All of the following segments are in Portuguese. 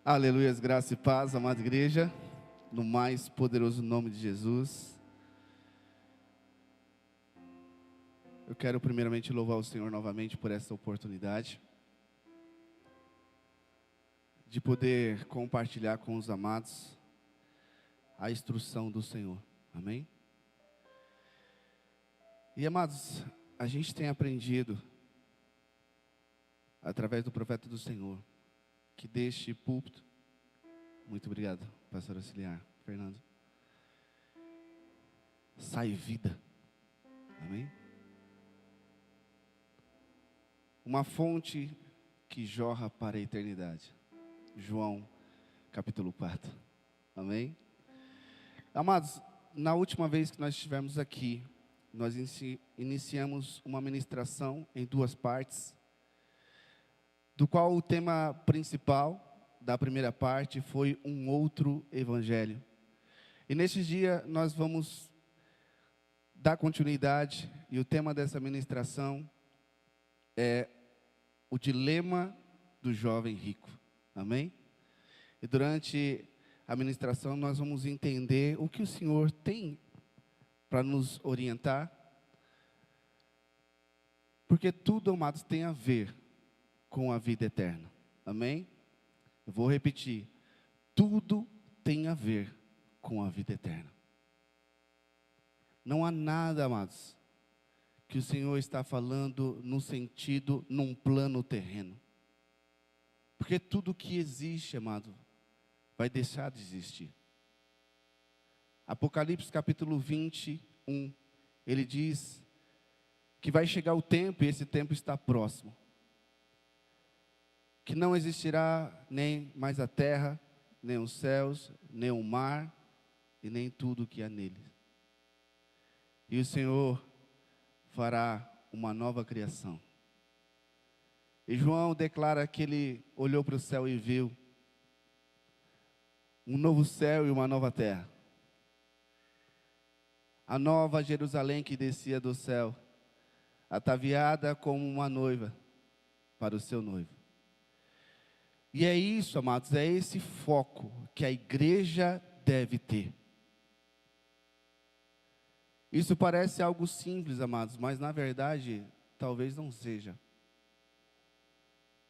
Aleluias, graça e paz, amada igreja, no mais poderoso nome de Jesus. Eu quero primeiramente louvar o Senhor novamente por essa oportunidade de poder compartilhar com os amados a instrução do Senhor, amém? E amados, a gente tem aprendido, através do profeta do Senhor, que deste púlpito, muito obrigado, pastor auxiliar, Fernando, sai vida, amém? Uma fonte que jorra para a eternidade, João capítulo 4, amém? Amados, na última vez que nós estivemos aqui, nós iniciamos uma ministração em duas partes, do qual o tema principal da primeira parte foi um outro evangelho. E neste dia nós vamos dar continuidade, e o tema dessa ministração é o dilema do jovem rico, amém? E durante a ministração nós vamos entender o que o Senhor tem para nos orientar, porque tudo, amados, tem a ver com a vida eterna, amém? Eu vou repetir, tudo tem a ver com a vida eterna. Não há nada, amados, que o Senhor está falando no sentido, num plano terreno, porque tudo que existe, amado, vai deixar de existir. Apocalipse capítulo 21, ele diz que vai chegar o tempo, e esse tempo está próximo, que não existirá nem mais a terra, nem os céus, nem o mar, e nem tudo que há nele. E o Senhor fará uma nova criação. E João declara que ele olhou para o céu e viu um novo céu e uma nova terra. A nova Jerusalém que descia do céu, ataviada como uma noiva para o seu noivo. E é isso, amados, é esse foco que a igreja deve ter. Isso parece algo simples, amados, mas na verdade, talvez não seja.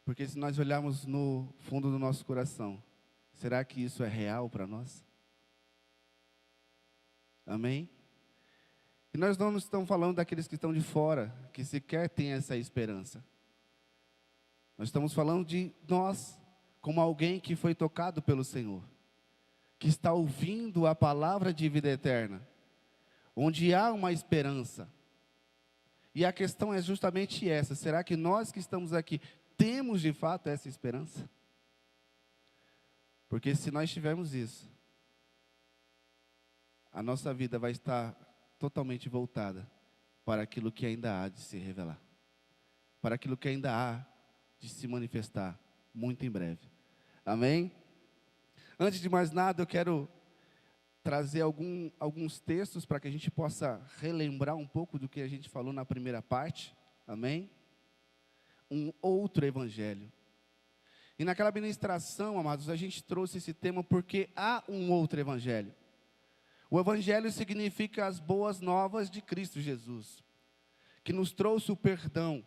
Porque se nós olharmos no fundo do nosso coração, será que isso é real para nós? Amém? E nós não estamos falando daqueles que estão de fora, que sequer têm essa esperança. Nós estamos falando de nós, como alguém que foi tocado pelo Senhor, que está ouvindo a palavra de vida eterna, onde há uma esperança. E a questão é justamente essa: será que nós que estamos aqui temos de fato essa esperança? Porque se nós tivermos isso, a nossa vida vai estar totalmente voltada para aquilo que ainda há de se revelar, para aquilo que ainda há de se manifestar muito em breve. Amém? Antes de mais nada, eu quero trazer alguns textos para que a gente possa relembrar um pouco do que a gente falou na primeira parte. Amém? Um outro evangelho. E naquela ministração, amados, a gente trouxe esse tema porque há um outro evangelho. O evangelho significa as boas novas de Cristo Jesus, que nos trouxe o perdão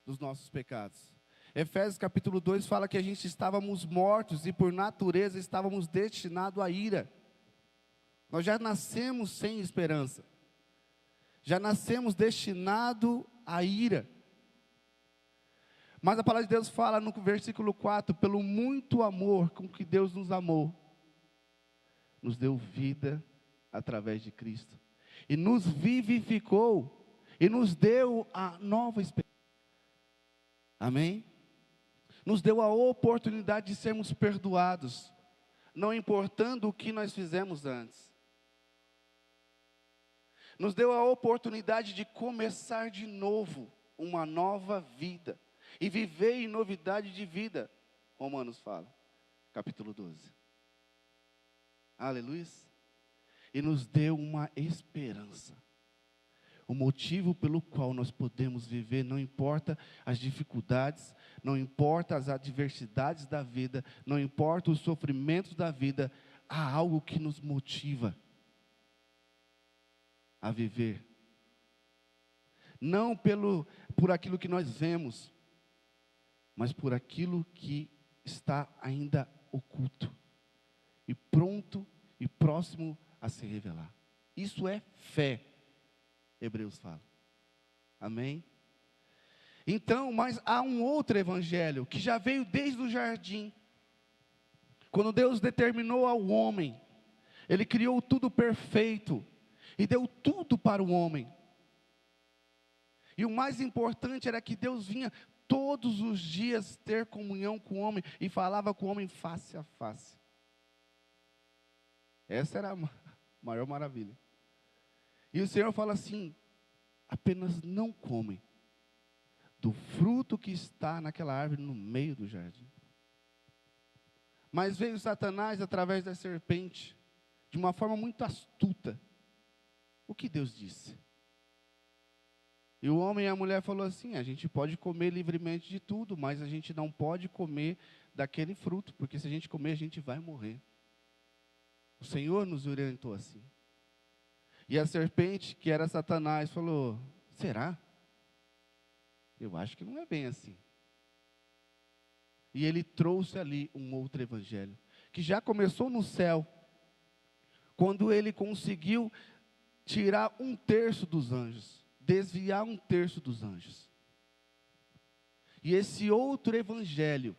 dos nossos pecados. Efésios capítulo 2 fala que a gente estávamos mortos e por natureza estávamos destinados à ira. Nós já nascemos sem esperança. Já nascemos destinados à ira. Mas a palavra de Deus fala no versículo 4, pelo muito amor com que Deus nos amou, nos deu vida através de Cristo. E nos vivificou e nos deu a nova esperança. Amém? Nos deu a oportunidade de sermos perdoados, não importando o que nós fizemos antes. Nos deu a oportunidade de começar de novo uma nova vida e viver em novidade de vida. Romanos fala, capítulo 12. Aleluia. E nos deu uma esperança. O motivo pelo qual nós podemos viver, não importa as dificuldades, não importa as adversidades da vida, não importa os sofrimentos da vida, há algo que nos motiva a viver. Não por aquilo que nós vemos, mas por aquilo que está ainda oculto e pronto e próximo a se revelar. Isso é fé, Hebreus fala. Amém? Então, mas há um outro evangelho que já veio desde o jardim. Quando Deus determinou ao homem, Ele criou tudo perfeito e deu tudo para o homem. E o mais importante era que Deus vinha todos os dias ter comunhão com o homem e falava com o homem face a face. Essa era a maior maravilha. E o Senhor fala assim: apenas não comem do fruto que está naquela árvore no meio do jardim. Mas veio Satanás através da serpente, de uma forma muito astuta. O que Deus disse? E o homem e a mulher falou assim: a gente pode comer livremente de tudo, mas a gente não pode comer daquele fruto, porque se a gente comer, a gente vai morrer. O Senhor nos orientou assim. E a serpente, que era Satanás, falou: será? Eu acho que não é bem assim. E ele trouxe ali um outro evangelho, que já começou no céu, quando ele conseguiu tirar 1/3 dos anjos, desviar 1/3 dos anjos. E esse outro evangelho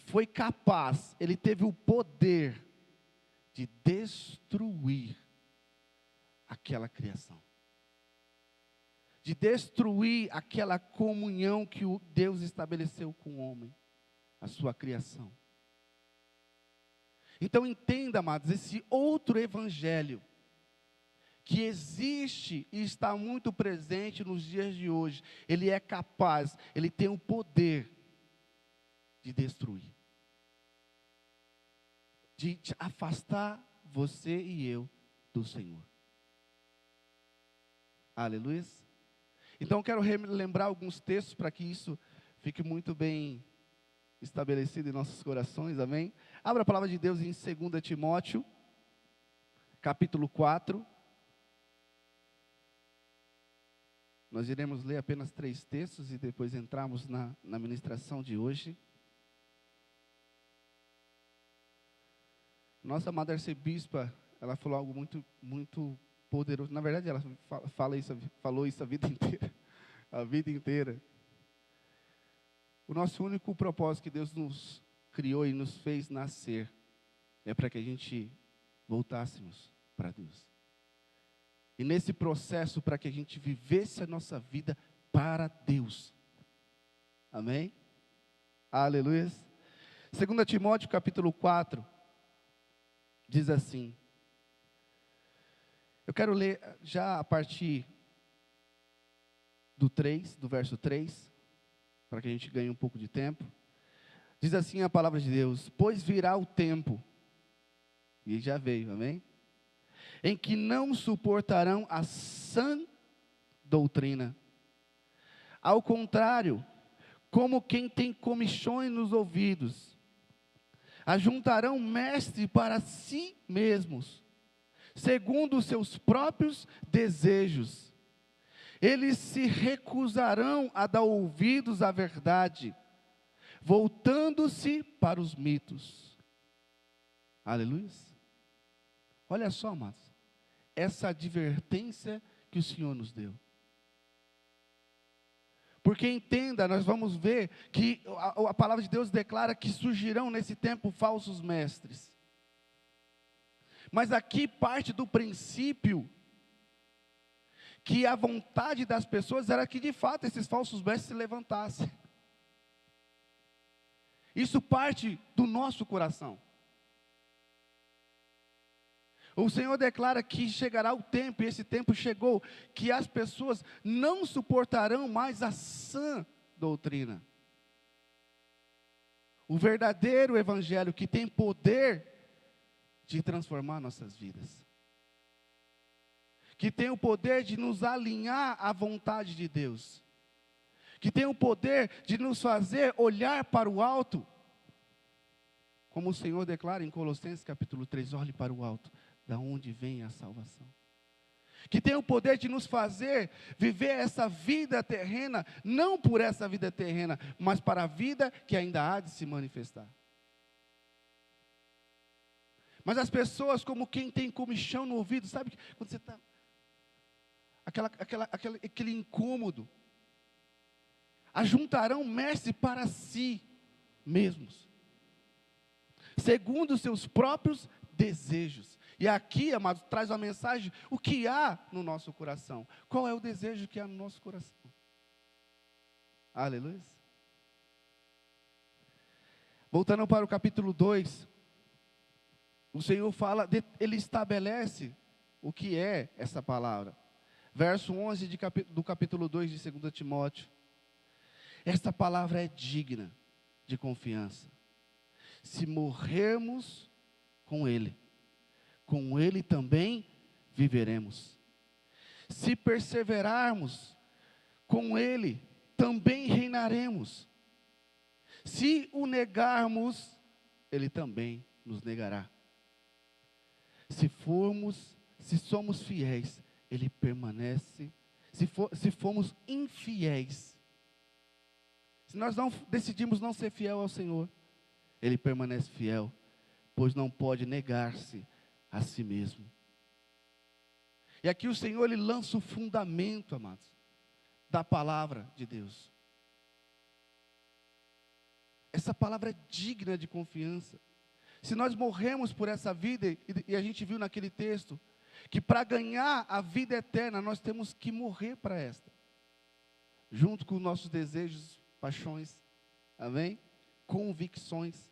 foi capaz, ele teve o poder de destruir aquela criação, de destruir aquela comunhão que Deus estabeleceu com o homem, a sua criação. Então entenda, amados, esse outro evangelho, que existe e está muito presente nos dias de hoje, ele é capaz, ele tem o poder de destruir, de afastar você e eu do Senhor. Aleluia. Então eu quero relembrar alguns textos para que isso fique muito bem estabelecido em nossos corações, amém? Abra a palavra de Deus em 2 Timóteo, capítulo 4. Nós iremos ler apenas 3 textos e depois entrarmos na ministração de hoje. Nossa amada arcebispa, ela falou algo muito poderoso. Na verdade, ela falou isso a vida inteira. A vida inteira. O nosso único propósito que Deus nos criou e nos fez nascer é para que a gente voltássemos para Deus. E nesse processo, para que a gente vivesse a nossa vida para Deus. Amém? Aleluia. 2 Timóteo capítulo 4, diz assim. Eu quero ler já a partir do verso 3, para que a gente ganhe um pouco de tempo. Diz assim a palavra de Deus: pois virá o tempo, e já veio, amém? Em que não suportarão a sã doutrina. Ao contrário, como quem tem comichões nos ouvidos, ajuntarão mestre para si mesmos, segundo os seus próprios desejos. Eles se recusarão a dar ouvidos à verdade, voltando-se para os mitos. Aleluia. Olha só, amados, essa advertência que o Senhor nos deu. Porque entenda, nós vamos ver que a palavra de Deus declara que surgirão nesse tempo falsos mestres. Mas aqui parte do princípio que a vontade das pessoas era que de fato esses falsos mestres se levantassem. Isso parte do nosso coração. O Senhor declara que chegará o tempo, e esse tempo chegou, que as pessoas não suportarão mais a sã doutrina. O verdadeiro evangelho que tem poder de transformar nossas vidas. Que tem o poder de nos alinhar à vontade de Deus. que tem o poder de nos fazer olhar para o alto, como o Senhor declara em Colossenses capítulo 3, olhe para o alto, da onde vem a salvação. Que tem o poder de nos fazer viver essa vida terrena, não por essa vida terrena, mas para a vida que ainda há de se manifestar. Mas as pessoas, como quem tem comichão no ouvido, sabe quando você está, aquele incômodo, ajuntarão mestre para si mesmos, segundo os seus próprios desejos. E aqui, amados, traz uma mensagem, o que há no nosso coração. Qual é o desejo que há no nosso coração? Aleluia. Voltando para o capítulo 2, o Senhor fala, Ele estabelece o que é essa palavra. Verso 11 do capítulo 2 de 2 Timóteo. Esta palavra é digna de confiança. Se morrermos com Ele também viveremos. Se perseverarmos com Ele, também reinaremos. Se o negarmos, Ele também nos negará. Se somos fiéis, Ele permanece. Se formos infiéis, se nós decidimos não ser fiel ao Senhor, Ele permanece fiel, pois não pode negar-se a si mesmo. E aqui o Senhor, Ele lança o fundamento, amados, da palavra de Deus. Essa palavra é digna de confiança. Se nós morremos por essa vida, e a gente viu naquele texto, que para ganhar a vida eterna, nós temos que morrer para esta, junto com nossos desejos, paixões, amém? Convicções.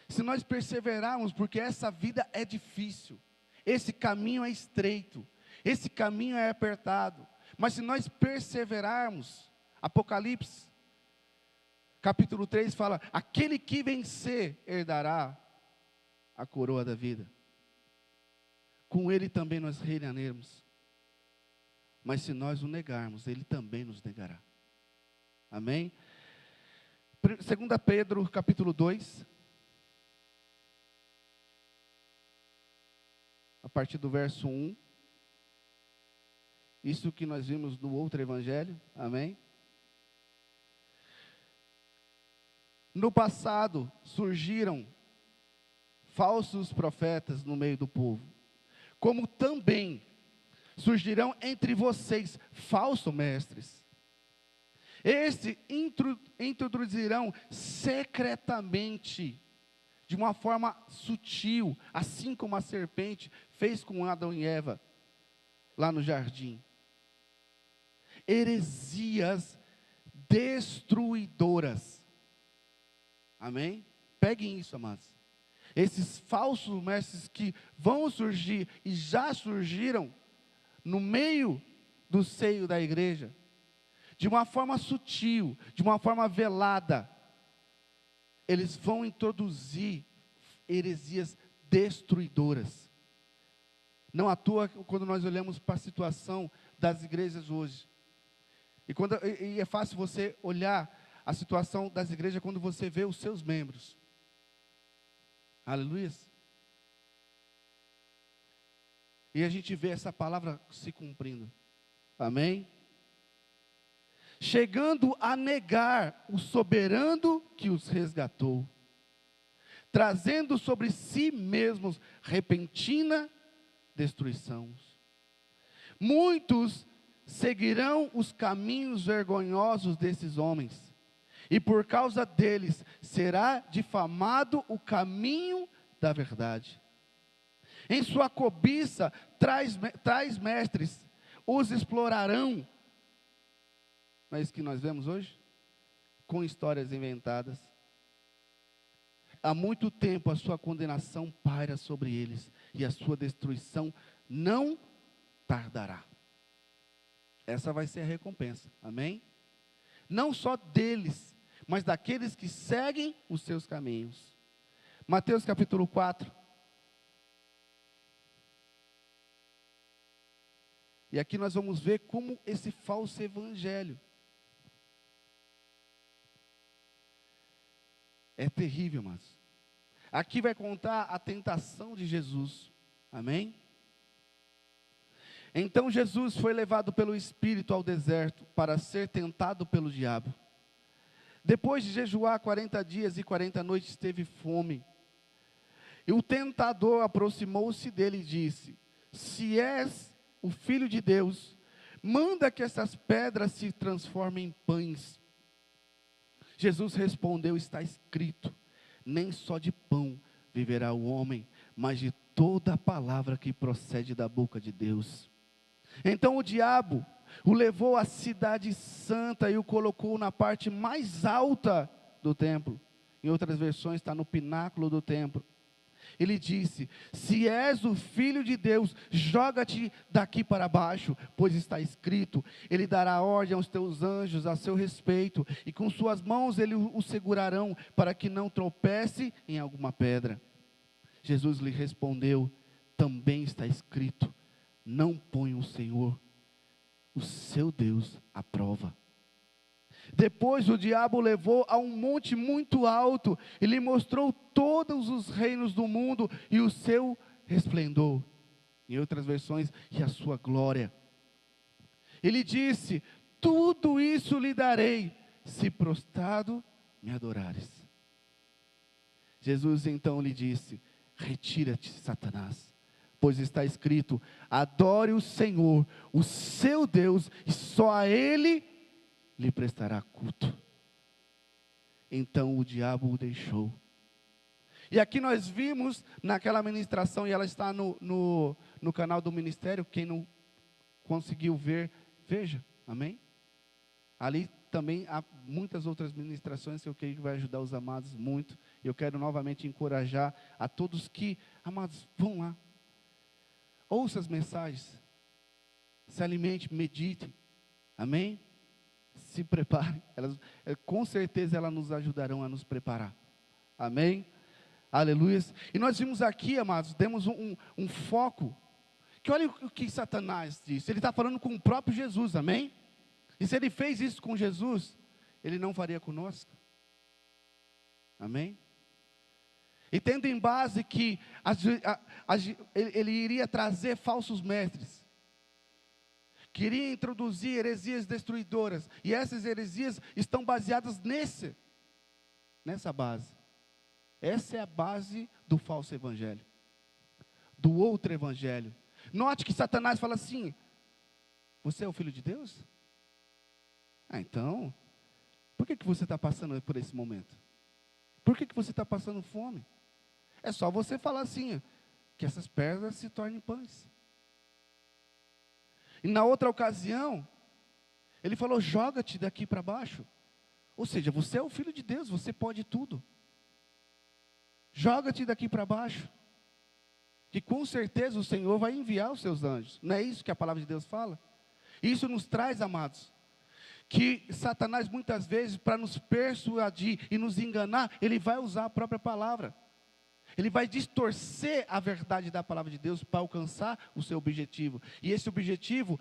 Se nós perseverarmos, porque essa vida é difícil, esse caminho é estreito, esse caminho é apertado, mas se nós perseverarmos, Apocalipse, capítulo 3 fala, aquele que vencer herdará a coroa da vida. Com Ele também nós reinaremos. Mas se nós o negarmos, Ele também nos negará. Amém? 2 Pedro capítulo 2, a partir do verso 1. Isso que nós vimos no outro evangelho. Amém? No passado surgiram falsos profetas no meio do povo, como também surgirão entre vocês falsos mestres. Estes introduzirão secretamente, de uma forma sutil, assim como a serpente fez com Adão e Eva, lá no jardim, heresias destruidoras. Amém? Peguem isso, amados. Esses falsos mestres que vão surgir e já surgiram no meio do seio da igreja, de uma forma sutil, de uma forma velada, eles vão introduzir heresias destruidoras. Não à toa, quando nós olhamos para a situação das igrejas hoje, e é fácil você olhar a situação das igrejas quando você vê os seus membros. Aleluia. E a gente vê essa palavra se cumprindo. Amém? Chegando a negar o soberano que os resgatou, trazendo sobre si mesmos repentina destruição. Muitos seguirão os caminhos vergonhosos desses homens, e por causa deles será difamado o caminho da verdade. Em sua cobiça, traz mestres, os explorarão. Não é isso que nós vemos hoje? Com histórias inventadas. Há muito tempo a sua condenação paira sobre eles, e a sua destruição não tardará. Essa vai ser a recompensa, amém? Não só deles, mas daqueles que seguem os seus caminhos. Mateus capítulo 4. E aqui nós vamos ver como esse falso evangelho É terrível, mas aqui vai contar a tentação de Jesus. Amém? Então Jesus foi levado pelo Espírito ao deserto para ser tentado pelo diabo. Depois de jejuar 40 dias e 40 noites, teve fome. E o tentador aproximou-se dele e disse: se és o Filho de Deus, manda que essas pedras se transformem em pães. Jesus respondeu: está escrito, nem só de pão viverá o homem, mas de toda a palavra que procede da boca de Deus. Então o diabo o levou à cidade santa e o colocou na parte mais alta do templo. Em outras versões está no pináculo do templo. Ele disse: se és o Filho de Deus, joga-te daqui para baixo, pois está escrito, ele dará ordem aos teus anjos a seu respeito, e com suas mãos eles o segurarão, para que não tropece em alguma pedra. Jesus lhe respondeu: também está escrito, não põe o Senhor, o seu Deus, à prova. Depois o diabo o levou a um monte muito alto, e lhe mostrou todos os reinos do mundo e o seu resplendor. Em outras versões, e a sua glória. Ele disse: tudo isso lhe darei, se prostrado me adorares. Jesus então lhe disse: retira-te, Satanás, pois está escrito, adore o Senhor, o seu Deus, e só a Ele lhe prestará culto. Então o diabo o deixou. E aqui nós vimos naquela ministração, e ela está no canal do ministério, quem não conseguiu ver, veja, amém? Ali também há muitas outras ministrações que eu creio que vai ajudar os amados muito. Eu quero novamente encorajar a todos que, amados, vão lá. Ouça as mensagens, se alimente, medite, amém? Se prepare, com certeza elas nos ajudarão a nos preparar, amém? Aleluia. E nós vimos aqui, amados, demos um foco, que olha o que Satanás disse, ele está falando com o próprio Jesus, amém? E se ele fez isso com Jesus, ele não faria conosco, amém? E tendo em base que ele iria trazer falsos mestres, queria introduzir heresias destruidoras, e essas heresias estão baseadas nessa base. Essa é a base do falso evangelho, do outro evangelho. Note que Satanás fala assim: você é o Filho de Deus? Então, por que você está passando por esse momento? Por que você está passando fome? É só você falar assim, que essas pedras se tornem pães. E na outra ocasião, ele falou: joga-te daqui para baixo. Ou seja, você é o Filho de Deus, você pode tudo. Joga-te daqui para baixo, que com certeza o Senhor vai enviar os seus anjos. Não é isso que a palavra de Deus fala? Isso nos traz, amados, que Satanás muitas vezes, para nos persuadir e nos enganar, ele vai usar a própria palavra. Ele vai distorcer a verdade da palavra de Deus para alcançar o seu objetivo. E esse objetivo,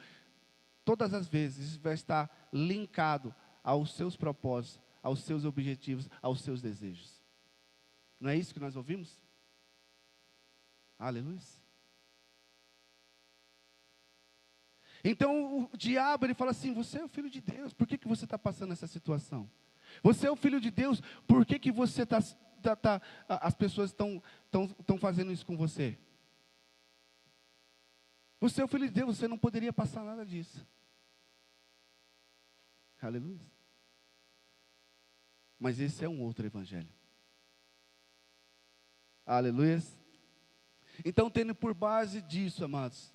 todas as vezes, vai estar linkado aos seus propósitos, aos seus objetivos, aos seus desejos. Não é isso que nós ouvimos? Aleluia. Então o diabo, ele fala assim: você é o Filho de Deus, por que você está passando essa situação? Você é o Filho de Deus, por que você está... as pessoas estão fazendo isso com você? Você é o Filho de Deus, você não poderia passar nada disso. Aleluia. Mas esse é um outro evangelho. Aleluia. Então, tendo por base disso, amados,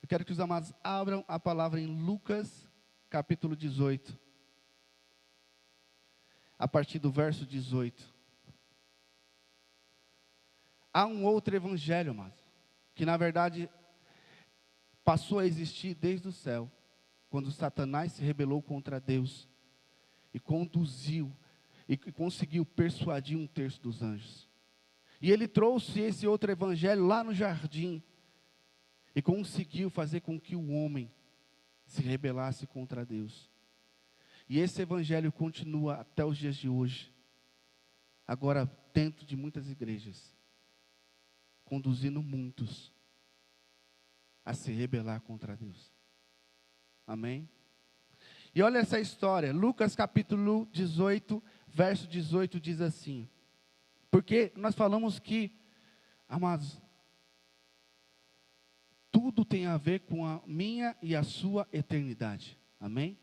eu quero que os amados abram a palavra em Lucas, capítulo 18. A partir do verso 18. Há um outro evangelho, amados, que na verdade passou a existir desde o céu, quando Satanás se rebelou contra Deus e conduziu e conseguiu persuadir 1/3 dos anjos. E ele trouxe esse outro evangelho lá no jardim e conseguiu fazer com que o homem se rebelasse contra Deus. E esse evangelho continua até os dias de hoje. agora dentro de muitas igrejas, conduzindo muitos a se rebelar contra Deus. Amém? E olha essa história, Lucas capítulo 18, verso 18 diz assim, porque nós falamos que, amados, tudo tem a ver com a minha e a sua eternidade. Amém?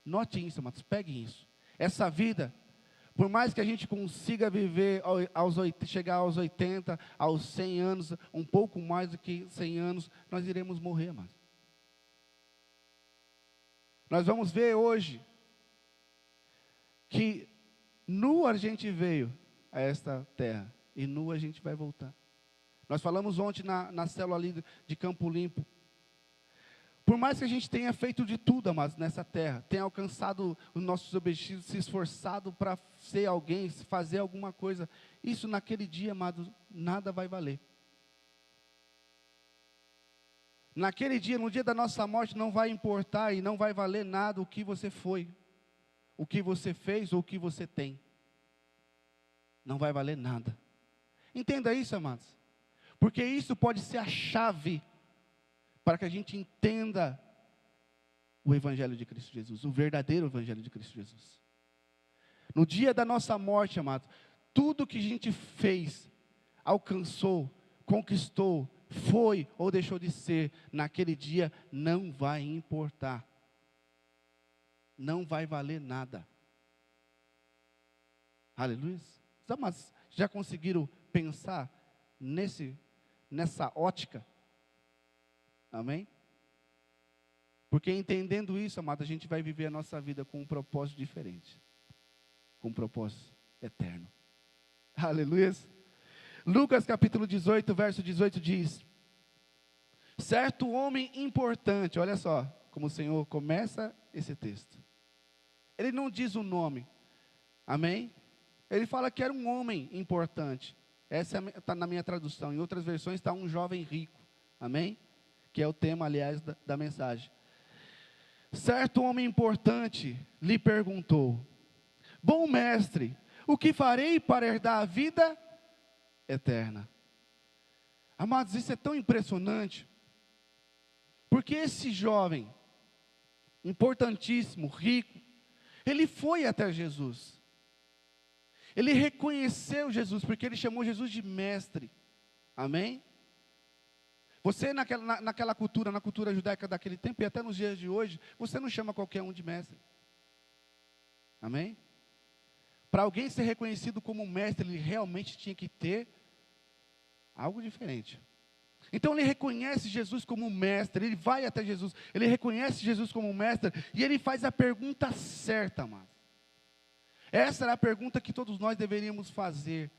Note isso, amados, peguem isso. Essa vida, por mais que a gente consiga viver chegar aos 80, aos 100 anos, um pouco mais do que 100 anos, nós iremos morrer, amados. Nós vamos ver hoje que nu a gente veio a esta terra e nu a gente vai voltar. Nós falamos ontem na célula ali de Campo Limpo. Por mais que a gente tenha feito de tudo, amados, nessa terra, tenha alcançado os nossos objetivos, se esforçado para ser alguém, fazer alguma coisa, isso naquele dia, amados, nada vai valer. Naquele dia, no dia da nossa morte, não vai importar e não vai valer nada o que você foi, o que você fez ou o que você tem. Não vai valer nada. Entenda isso, amados. Porque isso pode ser a chave para que a gente entenda o Evangelho de Cristo Jesus, o verdadeiro Evangelho de Cristo Jesus. No dia da nossa morte, amados, tudo que a gente fez, alcançou, conquistou, foi ou deixou de ser, naquele dia não vai importar. Não vai valer nada. Aleluia. Mas já conseguiram pensar nessa ótica? Amém? Porque entendendo isso, amado, a gente vai viver a nossa vida com um propósito diferente. Com um propósito eterno. Aleluia. Lucas capítulo 18, verso 18 diz: certo homem importante, olha só como o Senhor começa esse texto. Ele não diz o nome, amém? Ele fala que era um homem importante. Essa está na minha tradução. Em outras versões está um jovem rico, amém? Que é o tema, aliás, da mensagem. Certo homem importante lhe perguntou: bom mestre, o que farei para herdar a vida eterna? Amados, isso é tão impressionante, porque esse jovem, importantíssimo, rico, ele foi até Jesus, ele reconheceu Jesus, porque ele chamou Jesus de mestre, amém? Você naquela cultura, na cultura judaica daquele tempo, e até nos dias de hoje, você não chama qualquer um de mestre, amém? Para alguém ser reconhecido como mestre, ele realmente tinha que ter algo diferente. Então ele reconhece Jesus como mestre, ele vai até Jesus, ele reconhece Jesus como mestre, e ele faz a pergunta certa, amado. Essa era a pergunta que todos nós deveríamos fazer,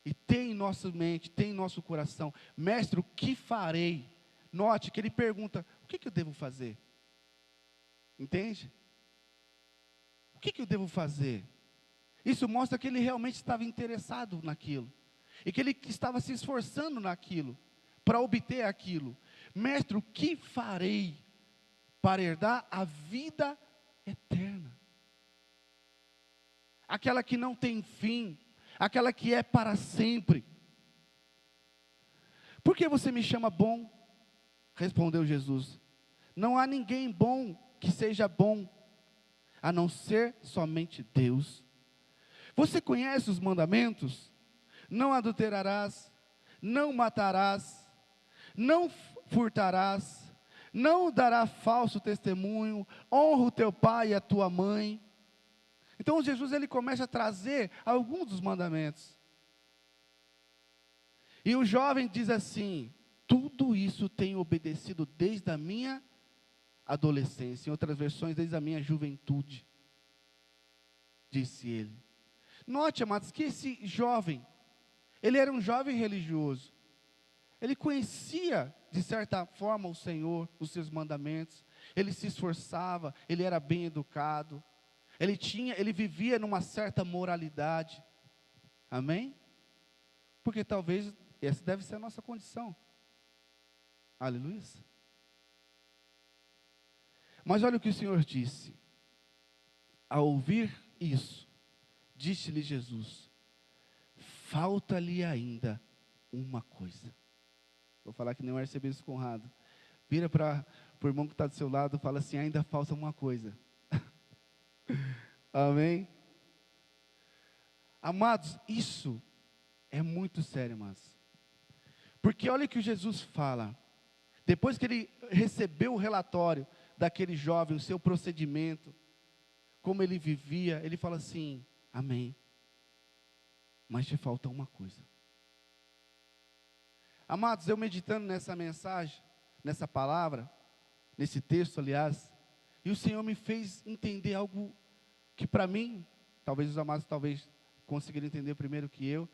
e ter em nossa mente, ter em nosso coração: mestre, o que farei? Note que ele pergunta: o que eu devo fazer? Entende? O que eu devo fazer? Isso mostra que ele realmente estava interessado naquilo, e que ele estava se esforçando naquilo, para obter aquilo. Mestre, o que farei para herdar a vida eterna? Aquela que não tem fim, aquela que é para sempre. Por que você me chama bom? Respondeu Jesus: não há ninguém bom que seja bom, a não ser somente Deus. Você conhece os mandamentos? Não adulterarás, não matarás, não furtarás, não dará falso testemunho, honra o teu pai e a tua mãe. Então Jesus, ele começa a trazer alguns dos mandamentos. E o jovem diz assim: tudo isso tenho obedecido desde a minha adolescência, em outras versões, desde a minha juventude, disse ele. Note, amados, que esse jovem, ele era um jovem religioso. Ele conhecia, de certa forma, o Senhor, os seus mandamentos. Ele se esforçava, ele era bem educado. Ele vivia numa certa moralidade. Amém? Porque talvez essa deve ser a nossa condição. Aleluia. Mas olha o que o Senhor disse. Ao ouvir isso, Disse-lhe Jesus: falta-lhe ainda uma coisa. Vou falar que nem o arcebispo Conrado. Vira para o irmão que está do seu lado e fala assim: ainda falta uma coisa. Amém? Amados, isso é muito sério, amados. Porque olha o que Jesus fala. Depois que ele recebeu o relatório daquele jovem, o seu procedimento, como ele vivia, ele fala assim: amém, mas te falta uma coisa. Amados, eu meditando nessa mensagem, nessa palavra, nesse texto, aliás, e o Senhor me fez entender algo que para mim, talvez os amados conseguiram entender primeiro que eu,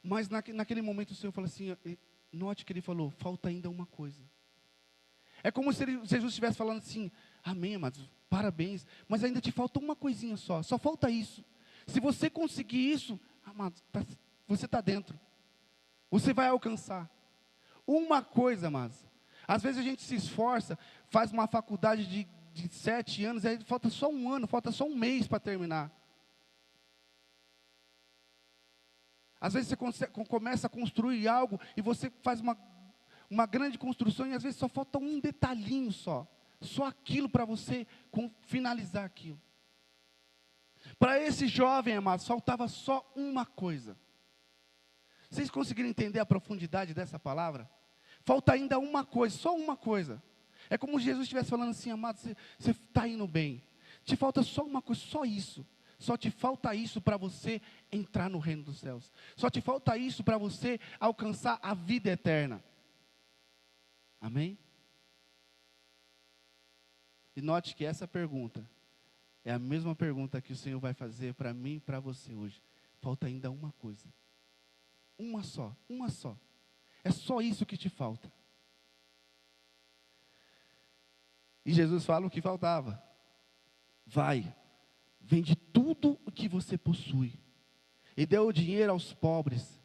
mas naquele momento o Senhor falou assim, note que ele falou: falta ainda uma coisa. É como se Jesus estivesse falando assim: amém, amados, parabéns, mas ainda te falta uma coisinha só falta isso. Se você conseguir isso, amados, você está dentro, você vai alcançar. Uma coisa, amados, às vezes a gente se esforça, faz uma faculdade de 7 anos, aí falta só um ano, falta só um mês para terminar. Às vezes você começa a construir algo, e você faz uma grande construção, e às vezes só falta um detalhinho só aquilo para você finalizar aquilo. Para esse jovem, amados, faltava só uma coisa. Vocês conseguiram entender a profundidade dessa palavra? Falta ainda uma coisa, só uma coisa. É como se Jesus estivesse falando assim: amado, você está indo bem, te falta só uma coisa, só isso. Só te falta isso para você entrar no reino dos céus. Só te falta isso para você alcançar a vida eterna. Amém? E note que essa pergunta é a mesma pergunta que o Senhor vai fazer para mim e para você hoje. Falta ainda uma coisa. Uma só. É só isso que te falta. E Jesus fala o que faltava. Vai, vende tudo o que você possui e dê o dinheiro aos pobres,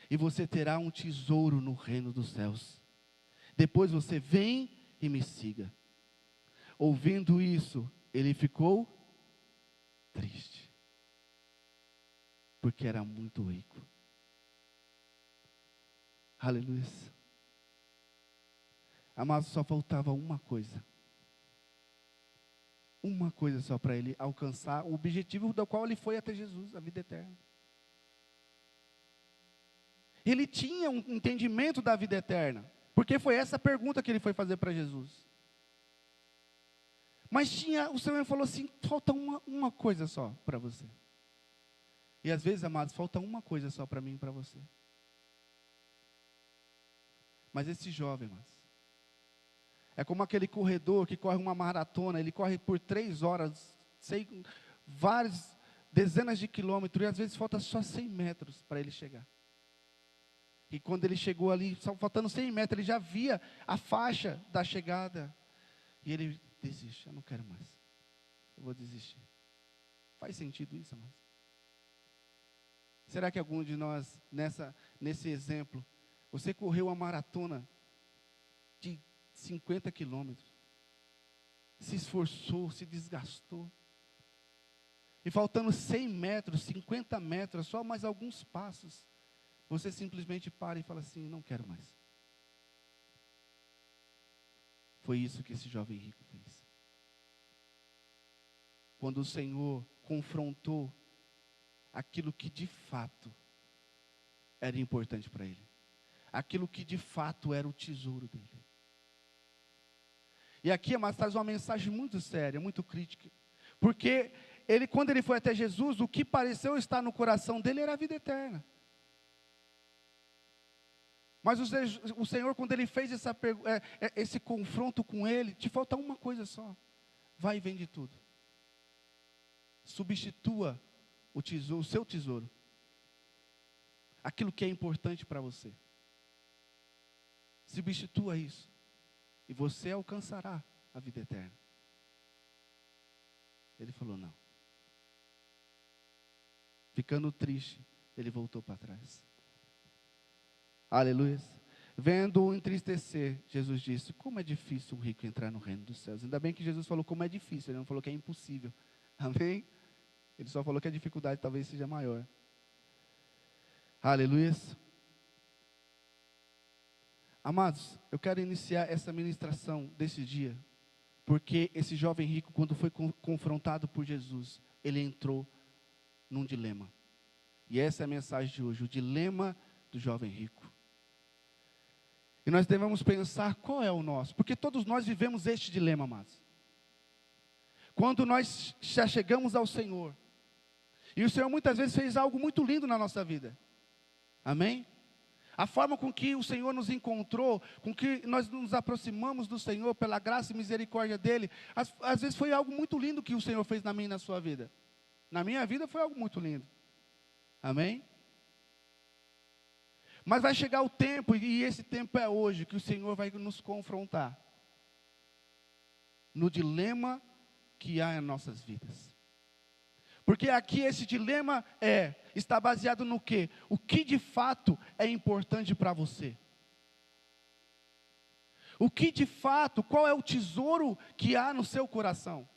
e você terá um tesouro no reino dos céus. Depois você vem e me siga. Ouvindo isso, ele ficou triste, porque era muito rico. Aleluia. Amados, só faltava uma coisa. Uma coisa só para ele alcançar o objetivo do qual ele foi até Jesus, a vida eterna. Ele tinha um entendimento da vida eterna, porque foi essa pergunta que ele foi fazer para Jesus. Mas o Senhor falou assim: falta uma coisa só para você. E às vezes, amados, falta uma coisa só para mim e para você. Mas esse jovem, amados, é como aquele corredor que corre uma maratona. Ele corre por 3 horas, várias dezenas de quilômetros, e às vezes falta só 100 metros para ele chegar. E quando ele chegou ali, só faltando 100 metros, ele já via a faixa da chegada. E ele desiste: eu não quero mais, eu vou desistir. Faz sentido isso, amados? Será que algum de nós, nesse exemplo, você correu uma maratona de 50 quilômetros, se esforçou, se desgastou, e faltando 100 metros, 50 metros, só mais alguns passos, você simplesmente para e fala assim: não quero mais. Foi isso que esse jovem rico fez. Quando o Senhor confrontou aquilo que de fato era importante para ele, aquilo que de fato era o tesouro dele. E aqui, amados, traz uma mensagem muito séria, muito crítica, porque quando ele foi até Jesus, o que pareceu estar no coração dele era a vida eterna. Mas o Senhor, quando ele fez esse confronto com ele: te falta uma coisa só, vai e vende tudo, substitua o seu tesouro, aquilo que é importante para você, substitua isso, e você alcançará a vida eterna. Ele falou não. Ficando triste, ele voltou para trás. Aleluia. Vendo-o entristecer, Jesus disse: como é difícil um rico entrar no reino dos céus. Ainda bem que Jesus falou como é difícil, ele não falou que é impossível. Amém? Ele só falou que a dificuldade talvez seja maior. Aleluias. Amados, eu quero iniciar essa ministração desse dia, porque esse jovem rico, quando foi confrontado por Jesus, ele entrou num dilema. E essa é a mensagem de hoje, o dilema do jovem rico. E nós devemos pensar qual é o nosso, porque todos nós vivemos este dilema, amados. Quando nós já chegamos ao Senhor, e o Senhor muitas vezes fez algo muito lindo na nossa vida. Amém? A forma com que o Senhor nos encontrou, com que nós nos aproximamos do Senhor, pela graça e misericórdia dEle, às vezes foi algo muito lindo que o Senhor fez na minha e na sua vida. Na minha vida foi algo muito lindo. Amém? Mas vai chegar o tempo, e esse tempo é hoje, que o Senhor vai nos confrontar no dilema que há em nossas vidas. Porque aqui esse dilema está baseado no quê? O que de fato é importante para você? O que de fato, qual é o tesouro que há no seu coração?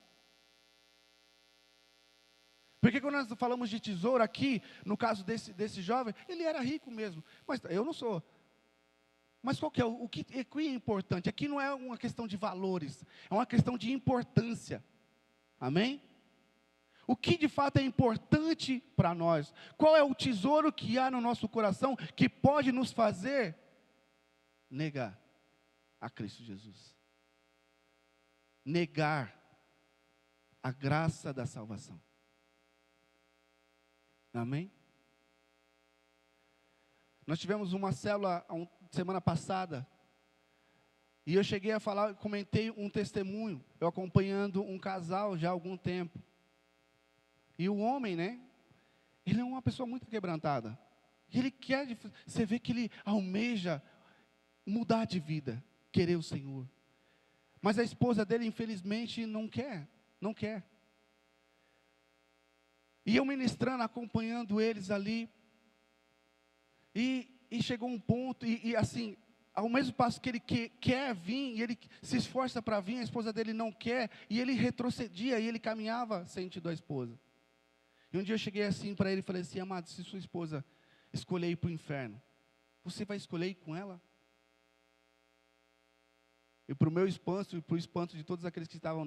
Porque quando nós falamos de tesouro aqui, no caso desse jovem, ele era rico mesmo, mas eu não sou. Mas qual que é o que é importante? Aqui não é uma questão de valores, é uma questão de importância. Amém? O que de fato é importante para nós? Qual é o tesouro que há no nosso coração que pode nos fazer negar a Cristo Jesus? Negar a graça da salvação. Amém? Nós tivemos uma célula semana passada, e eu cheguei a falar, comentei um testemunho, eu acompanhando um casal já há algum tempo. E o homem, né, ele é uma pessoa muito quebrantada. E ele quer, você vê que ele almeja mudar de vida, querer o Senhor. Mas a esposa dele, infelizmente, não quer. E eu ministrando, acompanhando eles ali. E chegou um ponto, e assim, ao mesmo passo que ele quer vir, e ele se esforça para vir, a esposa dele não quer, e ele retrocedia, e ele caminhava sentido a esposa. E um dia eu cheguei assim para ele e falei assim: amado, se sua esposa escolher ir para o inferno, você vai escolher ir com ela? E para o meu espanto, e para o espanto de todos aqueles que estavam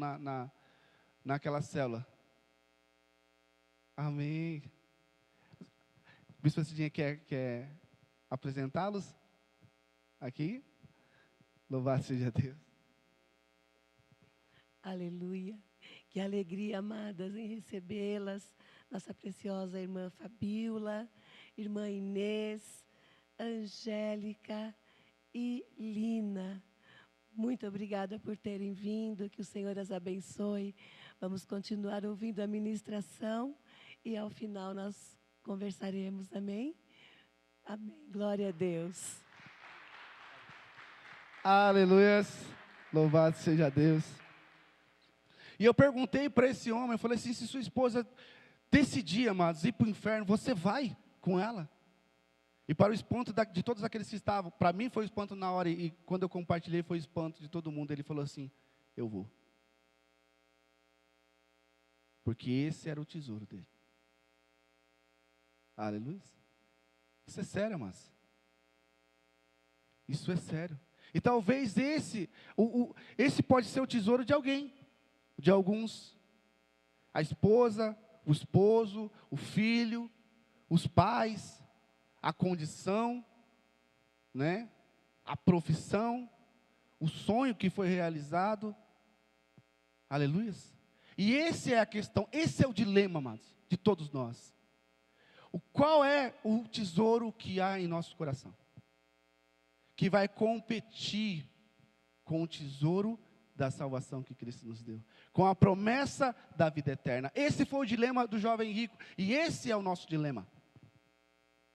naquela célula. Amém. O bispo Cidinha quer apresentá-los aqui? Louvado seja Deus. Aleluia. Que alegria, amadas, em recebê-las. Nossa preciosa irmã Fabíola, irmã Inês, Angélica e Lina. Muito obrigada por terem vindo, que o Senhor as abençoe. Vamos continuar ouvindo a ministração e ao final nós conversaremos, amém? Amém, glória a Deus. Aleluias, louvado seja Deus. E eu perguntei para esse homem, eu falei assim: se sua esposa decidir, amados, ir para o inferno, você vai com ela? E para o espanto de todos aqueles que estavam, para mim foi o espanto na hora, e quando eu compartilhei foi o espanto de todo mundo. Ele falou assim: eu vou. Porque esse era o tesouro dele. Aleluia. Isso é sério, amados. Isso é sério. E talvez esse pode ser o tesouro de alguém, de alguns. A esposa, o esposo, o filho, os pais, a condição, né? A profissão, o sonho que foi realizado. Aleluia. E essa é a questão, esse é o dilema, amados, de todos nós. Qual é o tesouro que há em nosso coração? Que vai competir com o tesouro da salvação que Cristo nos deu, com a promessa da vida eterna. Esse foi o dilema do jovem rico, e esse é o nosso dilema,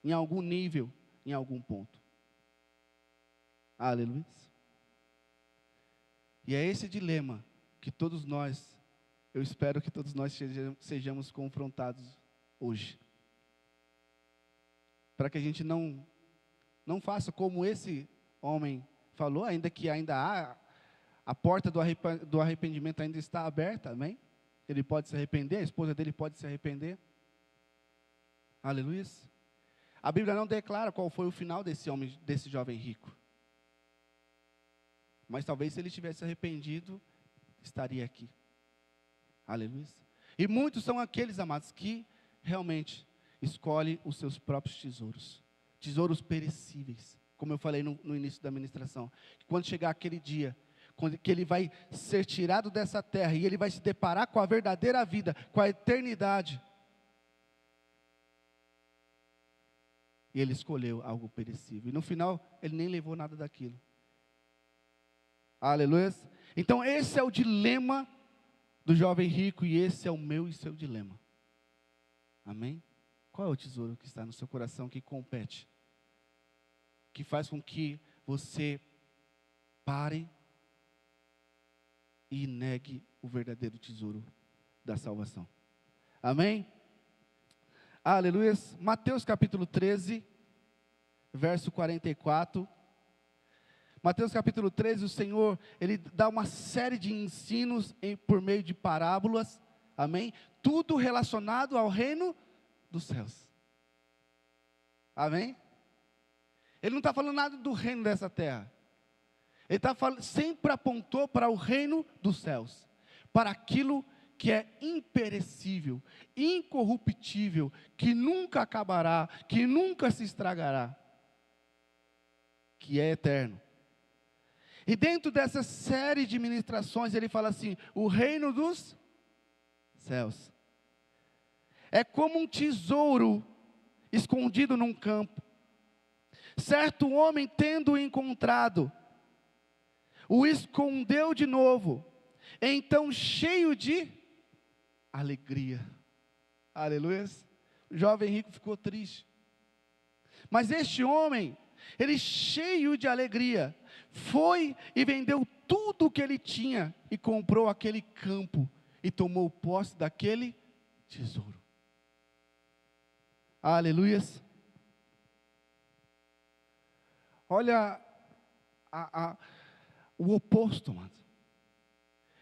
em algum nível, em algum ponto. Aleluia. E é esse dilema que todos nós, eu espero que todos nós sejamos confrontados hoje, para que a gente não faça como esse homem falou, ainda que ainda há, a porta do arrependimento ainda está aberta, amém? ele pode se arrepender, a esposa dele pode se arrepender. Aleluia. A Bíblia não declara qual foi o final desse homem, desse jovem rico. Mas talvez se ele tivesse arrependido, estaria aqui. Aleluia. E muitos são aqueles, amados, que realmente escolhem os seus próprios tesouros. Tesouros perecíveis. Como eu falei no início da ministração. Quando chegar aquele dia, que ele vai ser tirado dessa terra e ele vai se deparar com a verdadeira vida, com a eternidade. E ele escolheu algo perecível. E no final, ele nem levou nada daquilo. Aleluia. Então esse é o dilema do jovem rico e esse é o meu e seu dilema. Amém? Qual é o tesouro que está no seu coração que compete? Que faz com que você pare e negue o verdadeiro tesouro da salvação. Amém? Aleluia. Mateus capítulo 13, verso 44. Mateus capítulo 13, o Senhor, Ele dá uma série de ensinos por meio de parábolas, amém? Tudo relacionado ao reino dos céus, amém? Ele não está falando nada do reino dessa terra, Ele sempre apontou para o reino dos céus, para aquilo que é imperecível, incorruptível, que nunca acabará, que nunca se estragará, que é eterno. E dentro dessa série de ministrações, ele fala assim, o reino dos céus é como um tesouro escondido num campo. Certo homem, tendo encontrado, o escondeu de novo, então cheio de alegria. Aleluia. O jovem rico ficou triste. Mas este homem, ele cheio de alegria, foi e vendeu tudo o que ele tinha e comprou aquele campo e tomou posse daquele tesouro. Aleluias. Olha o oposto, mano.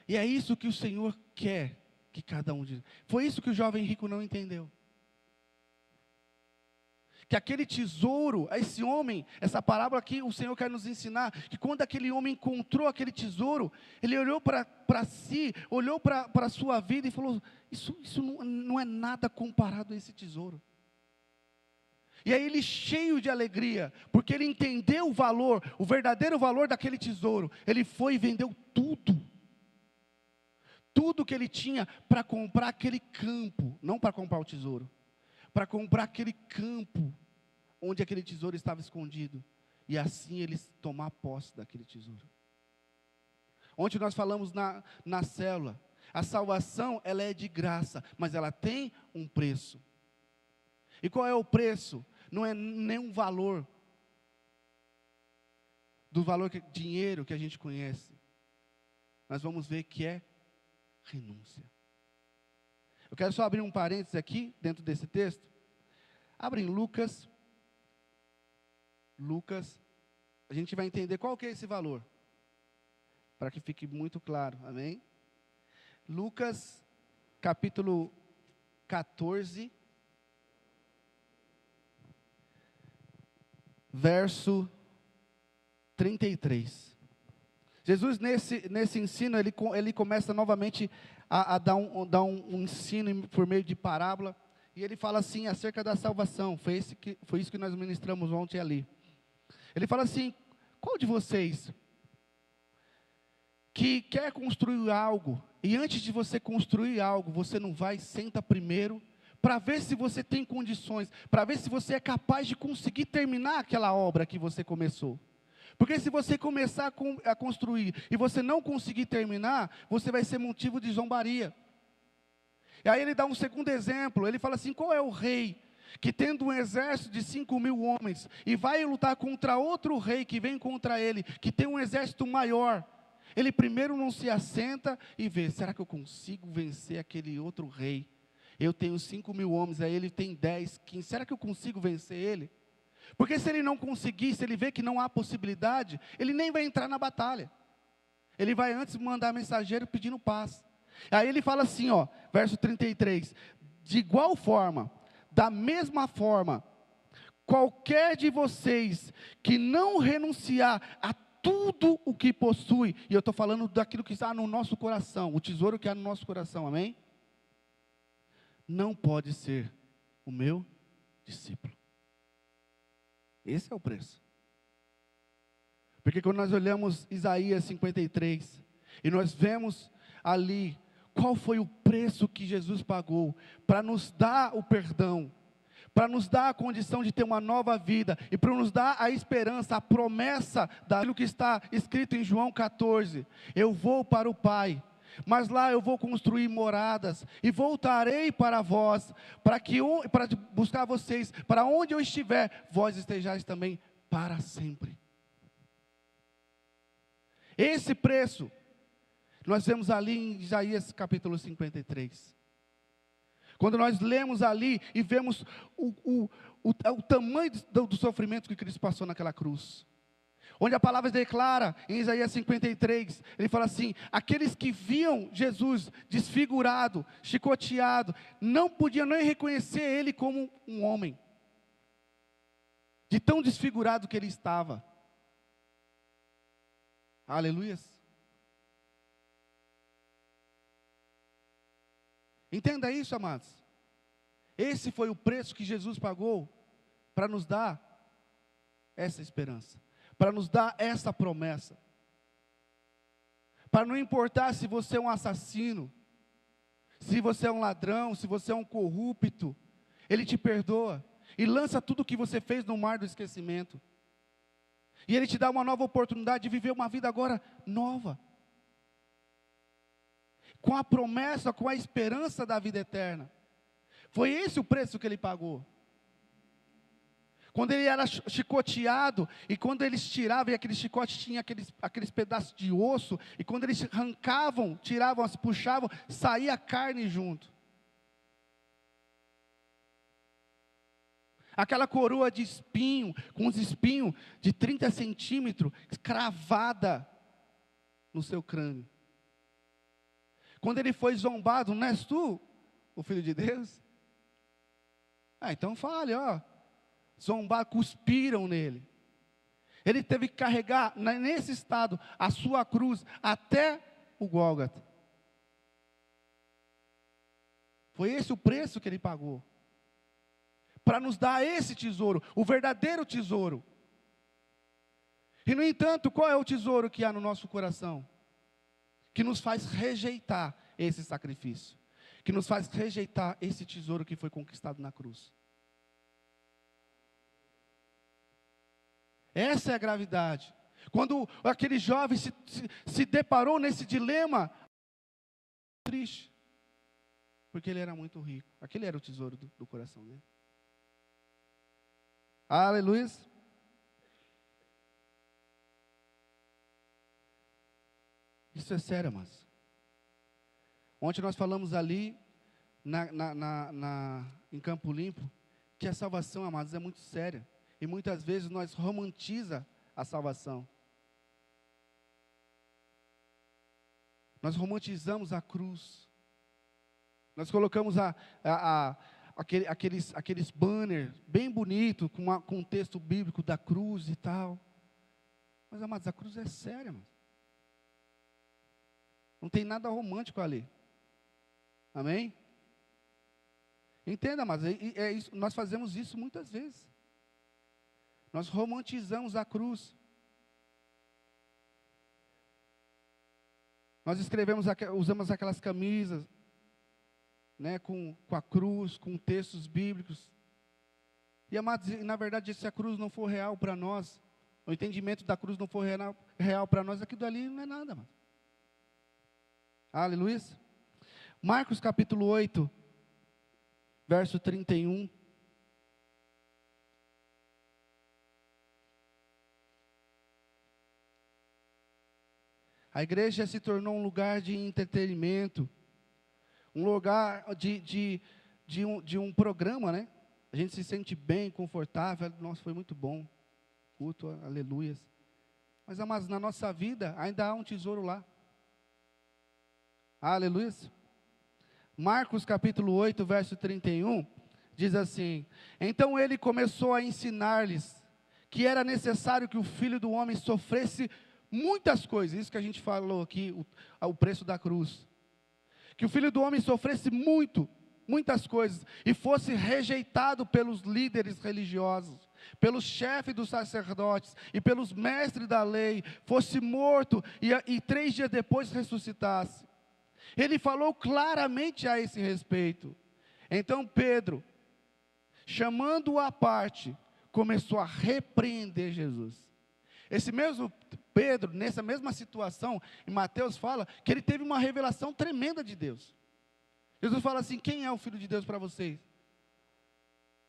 E é isso que o Senhor quer que cada um diga. Foi isso que o jovem rico não entendeu. Que aquele tesouro, esse homem, essa parábola aqui, o Senhor quer nos ensinar, que quando aquele homem encontrou aquele tesouro, ele olhou para si, olhou para a sua vida e falou, isso não é nada comparado a esse tesouro. E aí ele cheio de alegria, porque ele entendeu o valor, o verdadeiro valor daquele tesouro, ele foi e vendeu tudo que ele tinha para comprar aquele campo, não para comprar o tesouro, para comprar aquele campo, onde aquele tesouro estava escondido, e assim eles tomar posse daquele tesouro. Ontem nós falamos na célula, a salvação ela é de graça, mas ela tem um preço. E qual é o preço? Não é nenhum valor, do valor dinheiro que a gente conhece. Nós vamos ver que é renúncia. Eu quero só abrir um parênteses aqui, dentro desse texto. Abre em Lucas, a gente vai entender qual que é esse valor, para que fique muito claro, amém? Lucas, capítulo 14, verso 33. Jesus, nesse ensino, ele começa novamente a dar um ensino por meio de parábola, e ele fala assim, acerca da salvação, foi isso que nós ministramos ontem ali. Ele fala assim, qual de vocês que quer construir algo, e antes de você construir algo, você não vai, senta primeiro, para ver se você tem condições, para ver se você é capaz de conseguir terminar aquela obra que você começou. Porque se você começar a construir, e você não conseguir terminar, você vai ser motivo de zombaria. E aí ele dá um segundo exemplo, ele fala assim, qual é o rei que tendo um exército de 5.000 homens, e vai lutar contra outro rei que vem contra ele, que tem um exército maior, ele primeiro não se assenta e vê, será que eu consigo vencer aquele outro rei? Eu tenho 5.000 homens, aí ele tem 10, 15, será que eu consigo vencer ele? Porque se ele não conseguir, se ele vê que não há possibilidade, ele nem vai entrar na batalha. Ele vai antes mandar mensageiro pedindo paz. Aí ele fala assim, ó, verso 33, de igual forma, da mesma forma, qualquer de vocês que não renunciar a tudo o que possui, e eu estou falando daquilo que está no nosso coração, o tesouro que há no nosso coração, amém? Não pode ser o meu discípulo. Esse é o preço. Porque quando nós olhamos Isaías 53, e nós vemos ali, qual foi o preço que Jesus pagou, para nos dar o perdão, para nos dar a condição de ter uma nova vida, e para nos dar a esperança, a promessa daquilo que está escrito em João 14, eu vou para o Pai, mas lá eu vou construir moradas, e voltarei para vós, para buscar vocês, para onde eu estiver, vós estejais também para sempre. Esse preço, nós vemos ali em Isaías capítulo 53, quando nós lemos ali e vemos o tamanho do sofrimento que Cristo passou naquela cruz, onde a palavra declara, em Isaías 53, ele fala assim, aqueles que viam Jesus desfigurado, chicoteado, não podiam nem reconhecer ele como um homem, de tão desfigurado que ele estava. Aleluias. Entenda isso, amados. Esse foi o preço que Jesus pagou para nos dar essa esperança, para nos dar essa promessa. Para não importar se você é um assassino, se você é um ladrão, se você é um corrupto, Ele te perdoa e lança tudo o que você fez no mar do esquecimento. E Ele te dá uma nova oportunidade de viver uma vida agora nova, com a promessa, com a esperança da vida eterna. Foi esse o preço que Ele pagou. Quando Ele era chicoteado, e quando eles tiravam, e aquele chicote tinha aqueles pedaços de osso, e quando eles arrancavam, tiravam, puxavam, saía carne junto. Aquela coroa de espinho, com os espinhos de 30 centímetros, cravada no seu crânio. Quando ele foi zombado, não és tu o Filho de Deus? Então fale, ó. Zombado, cuspiram nele. Ele teve que carregar, nesse estado, a sua cruz até o Gólgota. Foi esse o preço que ele pagou, para nos dar esse tesouro, o verdadeiro tesouro. E no entanto, qual é o tesouro que há no nosso coração? Que nos faz rejeitar esse sacrifício, que nos faz rejeitar esse tesouro que foi conquistado na cruz. Essa é a gravidade. Quando aquele jovem se deparou nesse dilema, triste, porque ele era muito rico. Aquele era o tesouro do coração dele. Aleluia. Isso é sério, mas ontem nós falamos ali em Campo Limpo que a salvação, amados, é muito séria. E muitas vezes nós romantizamos a salvação. Nós romantizamos a cruz. Nós colocamos aqueles banners bem bonitos, com um texto bíblico da cruz e tal. Mas, amados, a cruz é séria, mano. Não tem nada romântico ali. Amém? Entenda, amados, nós fazemos isso muitas vezes. Nós romantizamos a cruz. Nós usamos aquelas camisas, né, com a cruz, com textos bíblicos. E, amados, na verdade, se a cruz não for real para nós, o entendimento da cruz não for real para nós, aquilo ali não é nada, mano. Aleluia. Marcos capítulo 8, verso 31. A igreja se tornou um lugar de entretenimento, um lugar de um programa, né? A gente se sente bem, confortável. Nossa, foi muito bom. Culto, aleluias. Mas, amados, na nossa vida ainda há um tesouro lá. Aleluia. Marcos capítulo 8, verso 31, diz assim: então ele começou a ensinar-lhes que era necessário que o Filho do Homem sofresse muitas coisas, isso que a gente falou aqui, o preço da cruz, que o Filho do Homem sofresse muitas coisas, e fosse rejeitado pelos líderes religiosos, pelos chefes dos sacerdotes, e pelos mestres da lei, fosse morto, e 3 dias depois ressuscitasse. Ele falou claramente a esse respeito. Então Pedro, chamando-o à parte, começou a repreender Jesus. Esse mesmo Pedro, nessa mesma situação, em Mateus fala que ele teve uma revelação tremenda de Deus. Jesus fala assim: quem é o Filho de Deus para vocês?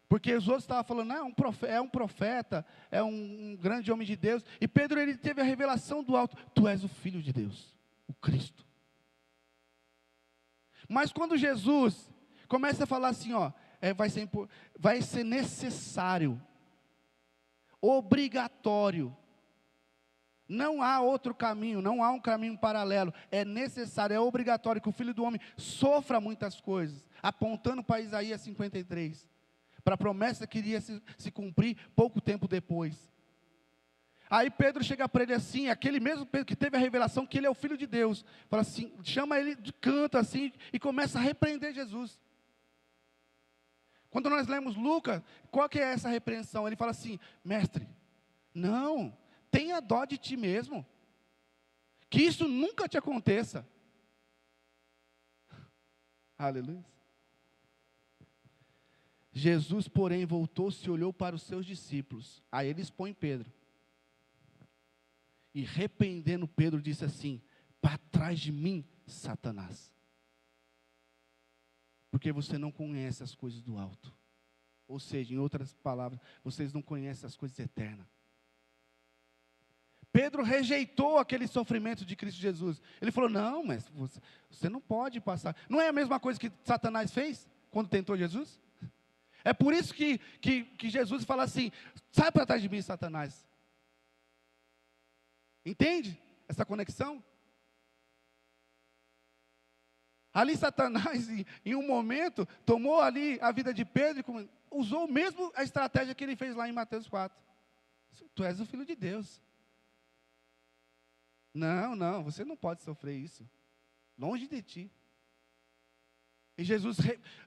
Porque os outros estavam falando, não, é um profeta, é um grande homem de Deus. E Pedro, ele teve a revelação do alto: tu és o Filho de Deus, o Cristo. Mas quando Jesus começa a falar assim, vai ser necessário, obrigatório, não há outro caminho, não há um caminho paralelo, é necessário, é obrigatório que o Filho do Homem sofra muitas coisas, apontando para Isaías 53, para a promessa que iria se cumprir pouco tempo depois. Aí Pedro chega para ele assim, aquele mesmo Pedro que teve a revelação que ele é o Filho de Deus, fala assim, chama ele de canto assim, e começa a repreender Jesus. Quando nós lemos Lucas, qual que é essa repreensão? Ele fala assim: mestre, não, tenha dó de ti mesmo, que isso nunca te aconteça. Aleluia. Jesus, porém, voltou-se e olhou para os seus discípulos. Aí ele expõe Pedro. E repreendendo Pedro, disse assim: para trás de mim, Satanás. Porque você não conhece as coisas do alto. Ou seja, em outras palavras, vocês não conhecem as coisas eternas. Pedro rejeitou aquele sofrimento de Cristo Jesus. Ele falou: não, mas você não pode passar. Não é a mesma coisa que Satanás fez quando tentou Jesus? É por isso que Jesus fala assim: sai para trás de mim, Satanás. Entende essa conexão? Ali Satanás, em um momento, tomou ali a vida de Pedro e usou mesmo a estratégia que ele fez lá em Mateus 4. Tu és o Filho de Deus. Não, você não pode sofrer isso. Longe de ti. E Jesus,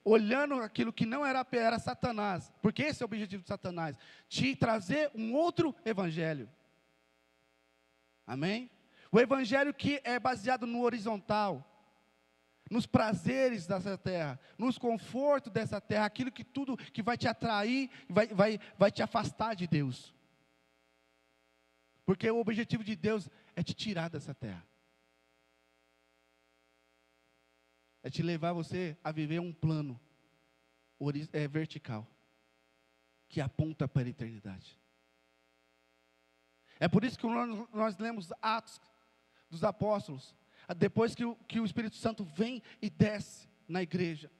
olhando aquilo que não era Satanás, porque esse é o objetivo de Satanás, te trazer um outro evangelho. Amém? O evangelho que é baseado no horizontal, nos prazeres dessa terra, nos confortos dessa terra, aquilo que tudo que vai te atrair, vai te afastar de Deus. Porque o objetivo de Deus é te tirar dessa terra. É te levar você a viver um plano vertical, que aponta para a eternidade. É por isso que nós lemos Atos dos Apóstolos, depois que o Espírito Santo vem e desce na igreja.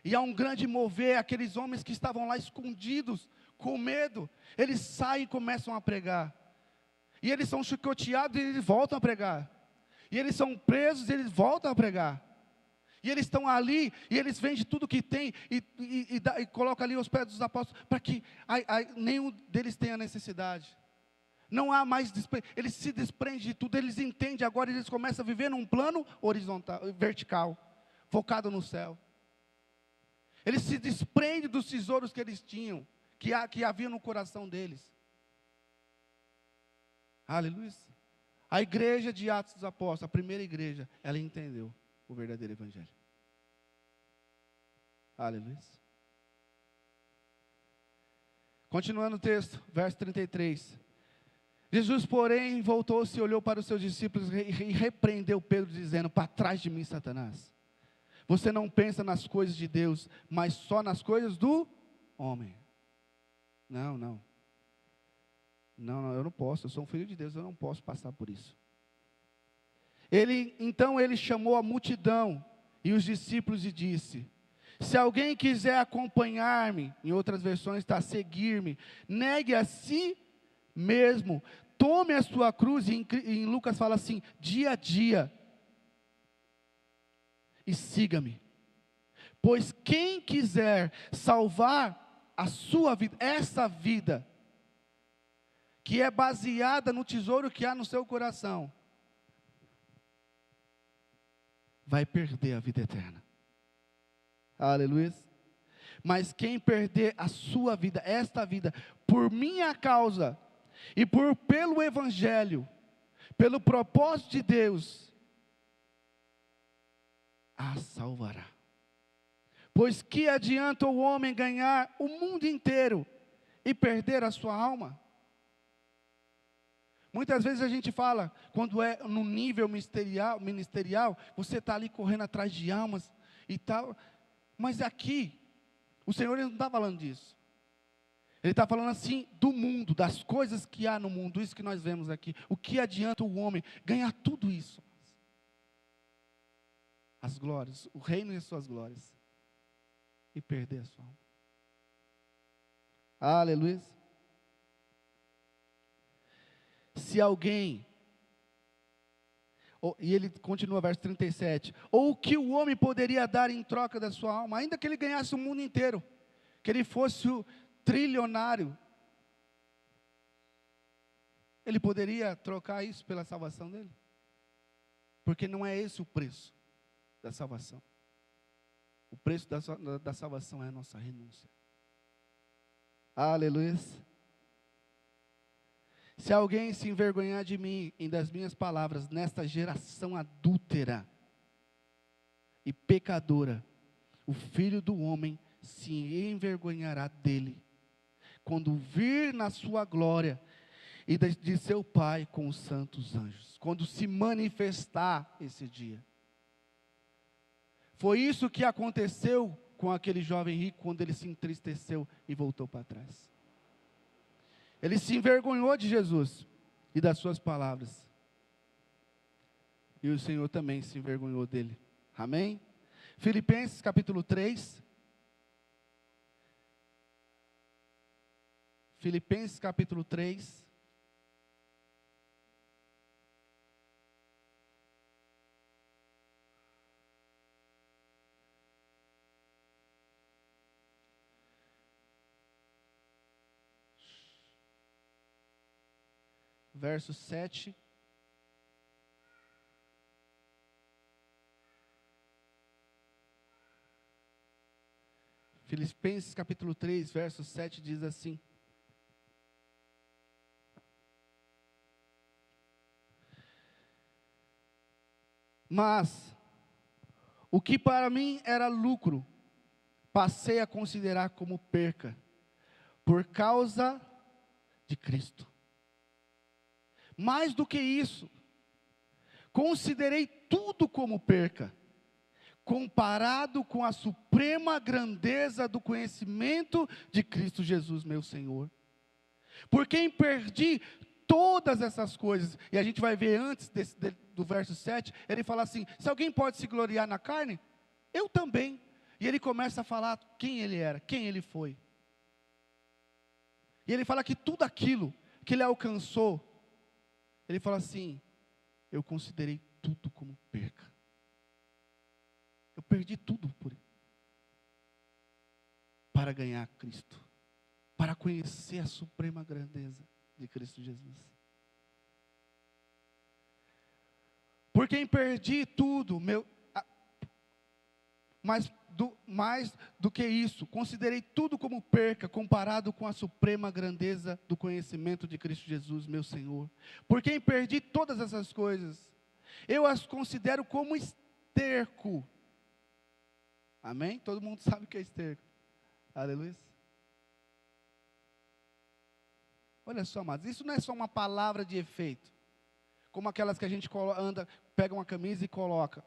E há um grande mover, aqueles homens que estavam lá escondidos, com medo, eles saem e começam a pregar. E eles são chicoteados e eles voltam a pregar. E eles são presos e eles voltam a pregar. E eles estão ali, e eles vendem tudo que tem, e colocam ali aos pés dos apóstolos, para que nenhum deles tenha necessidade. Não há mais, eles se desprendem de tudo, eles entendem agora, eles começam a viver num plano horizontal, vertical, focado no céu. Eles se desprendem dos tesouros que eles tinham, que havia no coração deles. Aleluia. A igreja de Atos dos Apóstolos, a primeira igreja, ela entendeu o verdadeiro evangelho. Aleluia. Continuando o texto, verso 33. Jesus, porém, voltou-se e olhou para os seus discípulos e repreendeu Pedro, dizendo: para trás de mim, Satanás. Você não pensa nas coisas de Deus, mas só nas coisas do homem. Não, eu não posso, eu sou um filho de Deus, eu não posso passar por isso. Então ele chamou a multidão e os discípulos e disse: se alguém quiser acompanhar-me, em outras versões está seguir-me, negue a si mesmo, tome a sua cruz, e em Lucas fala assim, dia a dia. e siga-me. Pois quem quiser salvar a sua vida, essa vida, que é baseada no tesouro que há no seu coração, vai perder a vida eterna. Aleluia. Mas quem perder a sua vida, esta vida, por minha causa, e pelo Evangelho, pelo propósito de Deus, a salvará. Pois que adianta o homem ganhar o mundo inteiro e perder a sua alma? Muitas vezes a gente fala, quando é no nível ministerial, você está ali correndo atrás de almas e tal, mas aqui, o Senhor não está falando disso. Ele está falando assim do mundo, das coisas que há no mundo, isso que nós vemos aqui. O que adianta o homem ganhar tudo isso? As glórias, o reino e as suas glórias, e perder a sua alma. Aleluia. Se alguém, e ele continua, verso 37, ou o que o homem poderia dar em troca da sua alma, ainda que ele ganhasse o mundo inteiro, que ele fosse o trilionário, ele poderia trocar isso pela salvação dele? Porque não é esse o preço da salvação. O preço da salvação é a nossa renúncia. Aleluia. Se alguém se envergonhar de mim e das minhas palavras, nesta geração adúltera e pecadora, o Filho do Homem se envergonhará dele, quando vir na sua glória e de seu Pai com os santos anjos, quando se manifestar esse dia. Foi isso que aconteceu com aquele jovem rico, quando ele se entristeceu e voltou para trás. Ele se envergonhou de Jesus e das suas palavras. E o Senhor também se envergonhou dele. Amém? Filipenses capítulo 3. Filipenses capítulo 3. Verso 7. Filipenses capítulo 3, verso 7 diz assim: mas o que para mim era lucro, passei a considerar como perca, por causa de Cristo. Mais do que isso, considerei tudo como perca, comparado com a suprema grandeza do conhecimento de Cristo Jesus, meu Senhor. Por quem perdi todas essas coisas. E a gente vai ver antes do verso 7, ele fala assim: se alguém pode se gloriar na carne, eu também. E ele começa a falar quem ele era, quem ele foi. E ele fala que tudo aquilo que ele alcançou, ele fala assim: eu considerei tudo como perca. Eu perdi tudo para ganhar Cristo, para conhecer a suprema grandeza de Cristo Jesus. Por quem perdi tudo, mais do que isso, considerei tudo como perca, comparado com a suprema grandeza do conhecimento de Cristo Jesus, meu Senhor. Por quem perdi todas essas coisas, eu as considero como esterco. Amém? Todo mundo sabe o que é esterco. Aleluia. Olha só, amados, isso não é só uma palavra de efeito, como aquelas que a gente pega uma camisa e coloca.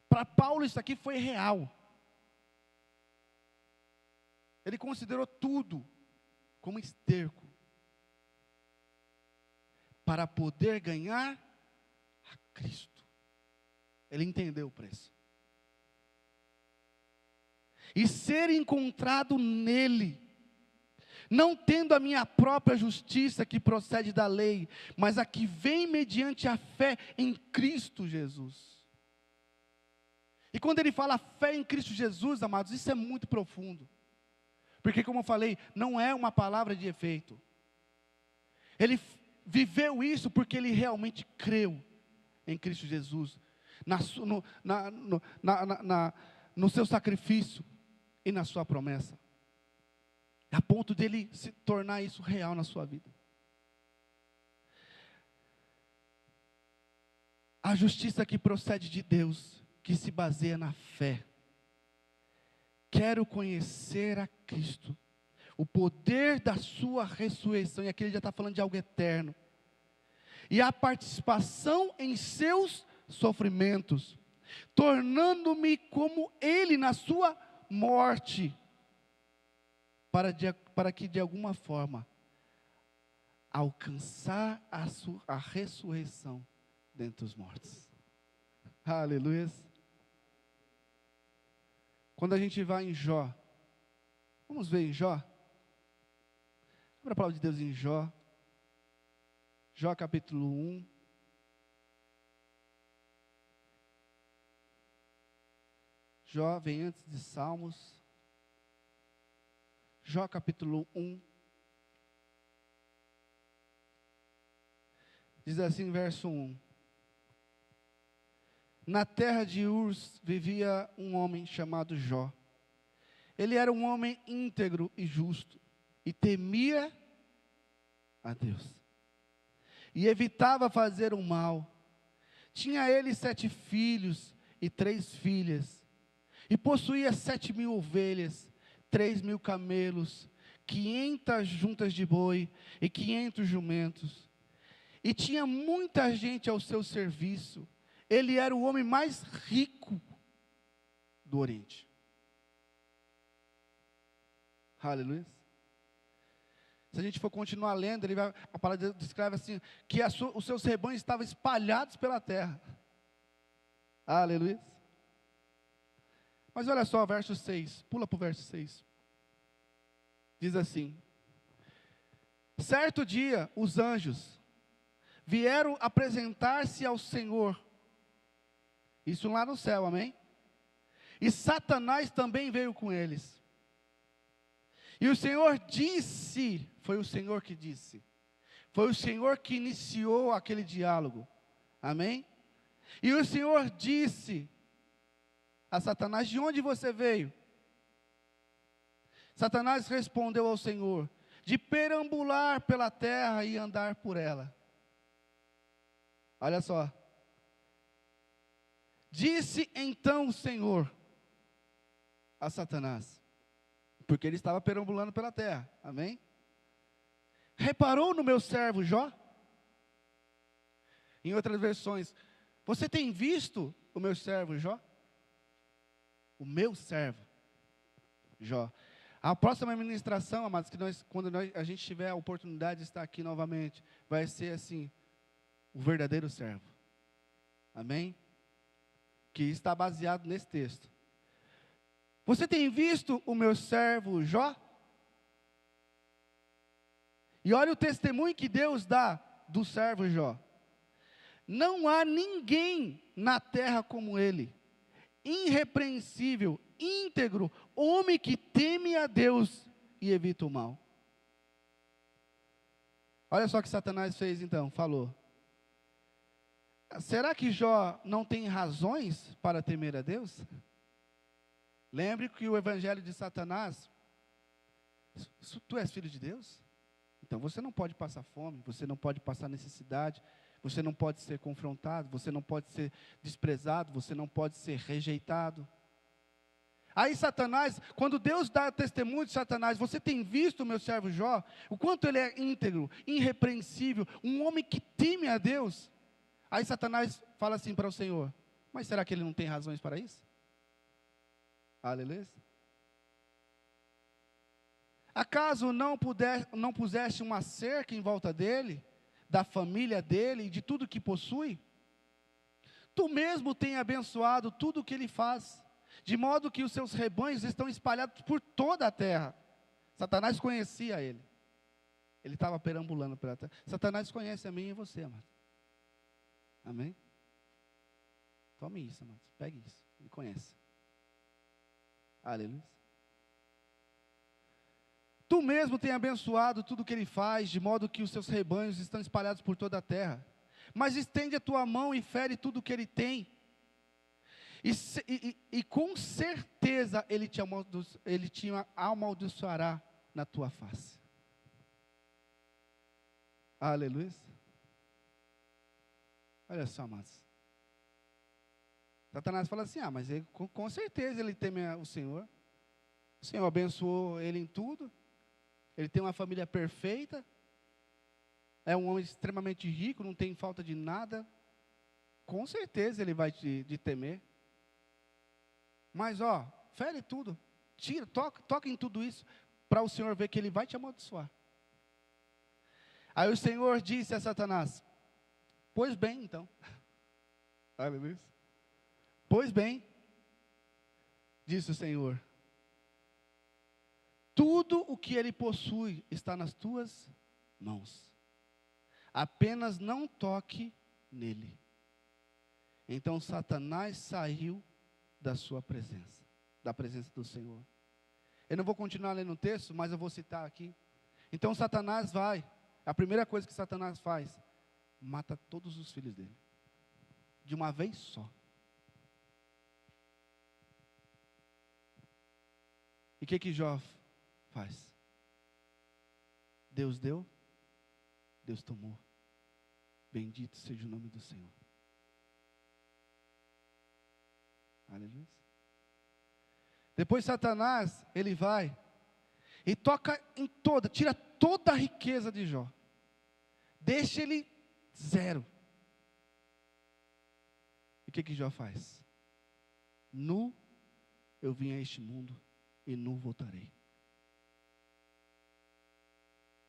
Para Paulo isso aqui foi real. Ele considerou tudo como esterco, para poder ganhar a Cristo. Ele entendeu o preço. E ser encontrado nele, não tendo a minha própria justiça que procede da lei, mas a que vem mediante a fé em Cristo Jesus. E quando ele fala fé em Cristo Jesus, amados, isso é muito profundo. Porque, como eu falei, não é uma palavra de efeito. Ele viveu isso porque ele realmente creu em Cristo Jesus, no seu sacrifício e na sua promessa, a ponto dele se tornar isso real na sua vida. A justiça que procede de Deus, que se baseia na fé. Quero conhecer a Cristo, o poder da sua ressurreição, e aqui ele já está falando de algo eterno, e a participação em seus sofrimentos, tornando-me como ele na sua morte, para que de alguma forma alcançar a ressurreição dentre os mortos. Aleluia. Quando a gente vai em Jó, vamos ver em Jó? Abra a palavra de Deus em Jó. Jó capítulo 1. Jó vem antes de Salmos. Jó capítulo 1. Diz assim, verso 1. Na terra de Uz vivia um homem chamado Jó. Ele era um homem íntegro e justo, e temia a Deus, e evitava fazer o mal. Tinha ele 7 filhos e 3 filhas, e possuía 7.000 ovelhas, 3.000 camelos, 500 juntas de boi e 500 jumentos. E tinha muita gente ao seu serviço. Ele era o homem mais rico do Oriente. Aleluia. Se a gente for continuar lendo, a palavra descreve assim, que os seus rebanhos estavam espalhados pela terra. Aleluia. Mas olha só, verso 6, pula para o verso 6. Diz assim: certo dia, os anjos vieram apresentar-se ao Senhor. Isso lá no céu, amém? E Satanás também veio com eles. E o Senhor disse, foi o Senhor que disse, foi o Senhor que iniciou aquele diálogo, amém? E o Senhor disse a Satanás: de onde você veio? Satanás respondeu ao Senhor: de perambular pela terra e andar por ela. Olha só. Disse então o Senhor a Satanás, porque ele estava perambulando pela terra, amém? Reparou no meu servo Jó? Em outras versões, você tem visto o meu servo Jó? O meu servo Jó. A próxima ministração, amados, que quando a gente tiver a oportunidade de estar aqui novamente, vai ser assim, o verdadeiro servo, amém? Que está baseado nesse texto. Você tem visto o meu servo Jó? E olha o testemunho que Deus dá do servo Jó. Não há ninguém na terra como ele, irrepreensível, íntegro, homem que teme a Deus e evita o mal. Olha só o que Satanás fez então, falou: será que Jó não tem razões para temer a Deus? Lembre que o evangelho de Satanás: tu és filho de Deus? Então você não pode passar fome, você não pode passar necessidade, você não pode ser confrontado, você não pode ser desprezado, você não pode ser rejeitado. Aí Satanás, quando Deus dá testemunho de Satanás: você tem visto o meu servo Jó, o quanto ele é íntegro, irrepreensível, um homem que teme a Deus. Aí Satanás fala assim para o Senhor: mas será que ele não tem razões para isso? Aleluia. Acaso não puseste uma cerca em volta dele, da família dele e de tudo que possui? Tu mesmo tem abençoado tudo o que ele faz, de modo que os seus rebanhos estão espalhados por toda a terra. Satanás conhecia ele. Ele estava perambulando pela terra. Satanás conhece a mim e você, amado. Amém? Tome isso, amados. Pegue isso. Ele conhece. Aleluia. Tu mesmo tem abençoado tudo o que ele faz, de modo que os seus rebanhos estão espalhados por toda a terra. Mas estende a tua mão e fere tudo o que ele tem. E com certeza ele te amaldiçoará na tua face. Aleluia. Olha só, amados. Satanás fala assim, mas ele, com certeza ele teme o Senhor. O Senhor abençoou ele em tudo. Ele tem uma família perfeita. É um homem extremamente rico, não tem falta de nada. Com certeza ele vai te temer. Mas fere tudo. Tira, toca em tudo isso, para o Senhor ver que ele vai te amaldiçoar. Aí o Senhor disse a Satanás, pois bem então. Aleluia. Pois bem, disse o Senhor, tudo o que ele possui está nas tuas mãos. Apenas não toque nele. Então Satanás saiu da sua presença, da presença do Senhor. Eu não vou continuar lendo o texto, mas eu vou citar aqui. Então Satanás vai, a primeira coisa que Satanás faz, mata todos os filhos dele, de uma vez só. E o que Jó faz? Deus deu, Deus tomou. Bendito seja o nome do Senhor. Aleluia. Depois Satanás, ele vai e toca em tira toda a riqueza de Jó. Deixa ele zero. E o que Jó faz? Nu eu vim a este mundo e nu voltarei.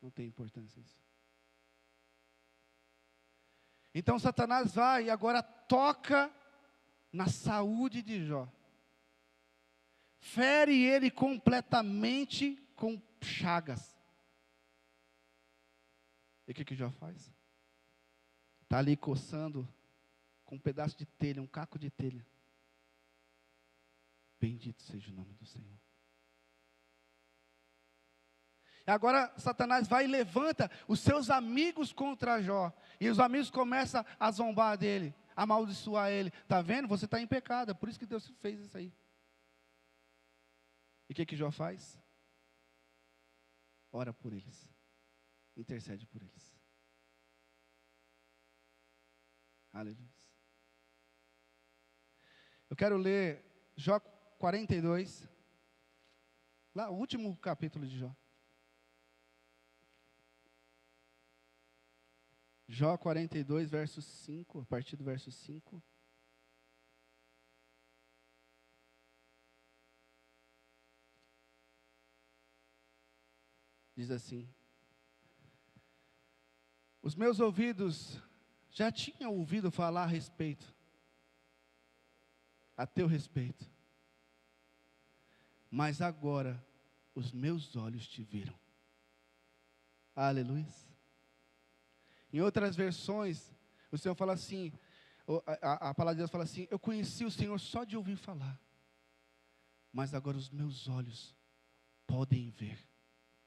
Não tem importância isso. Então Satanás vai e agora toca na saúde de Jó. Fere ele completamente com chagas. E o que Jó faz? Está ali coçando com um pedaço de telha, um caco de telha. Bendito seja o nome do Senhor. E agora Satanás vai e levanta os seus amigos contra Jó. E os amigos começam a zombar dele, a amaldiçoar ele. Está vendo? Você está em pecado, é por isso que Deus fez isso aí. E o que Jó faz? Ora por eles. Intercede por eles. Aleluia. Eu quero ler Jó 42. Lá, o último capítulo de Jó. Jó 42, verso 5, a partir do verso 5. Diz assim: os meus ouvidos já tinham ouvido falar a teu respeito, mas agora os meus olhos te viram. Aleluia. Em outras versões, o Senhor fala assim, a palavra de Deus fala assim, eu conheci o Senhor só de ouvir falar, mas agora os meus olhos podem ver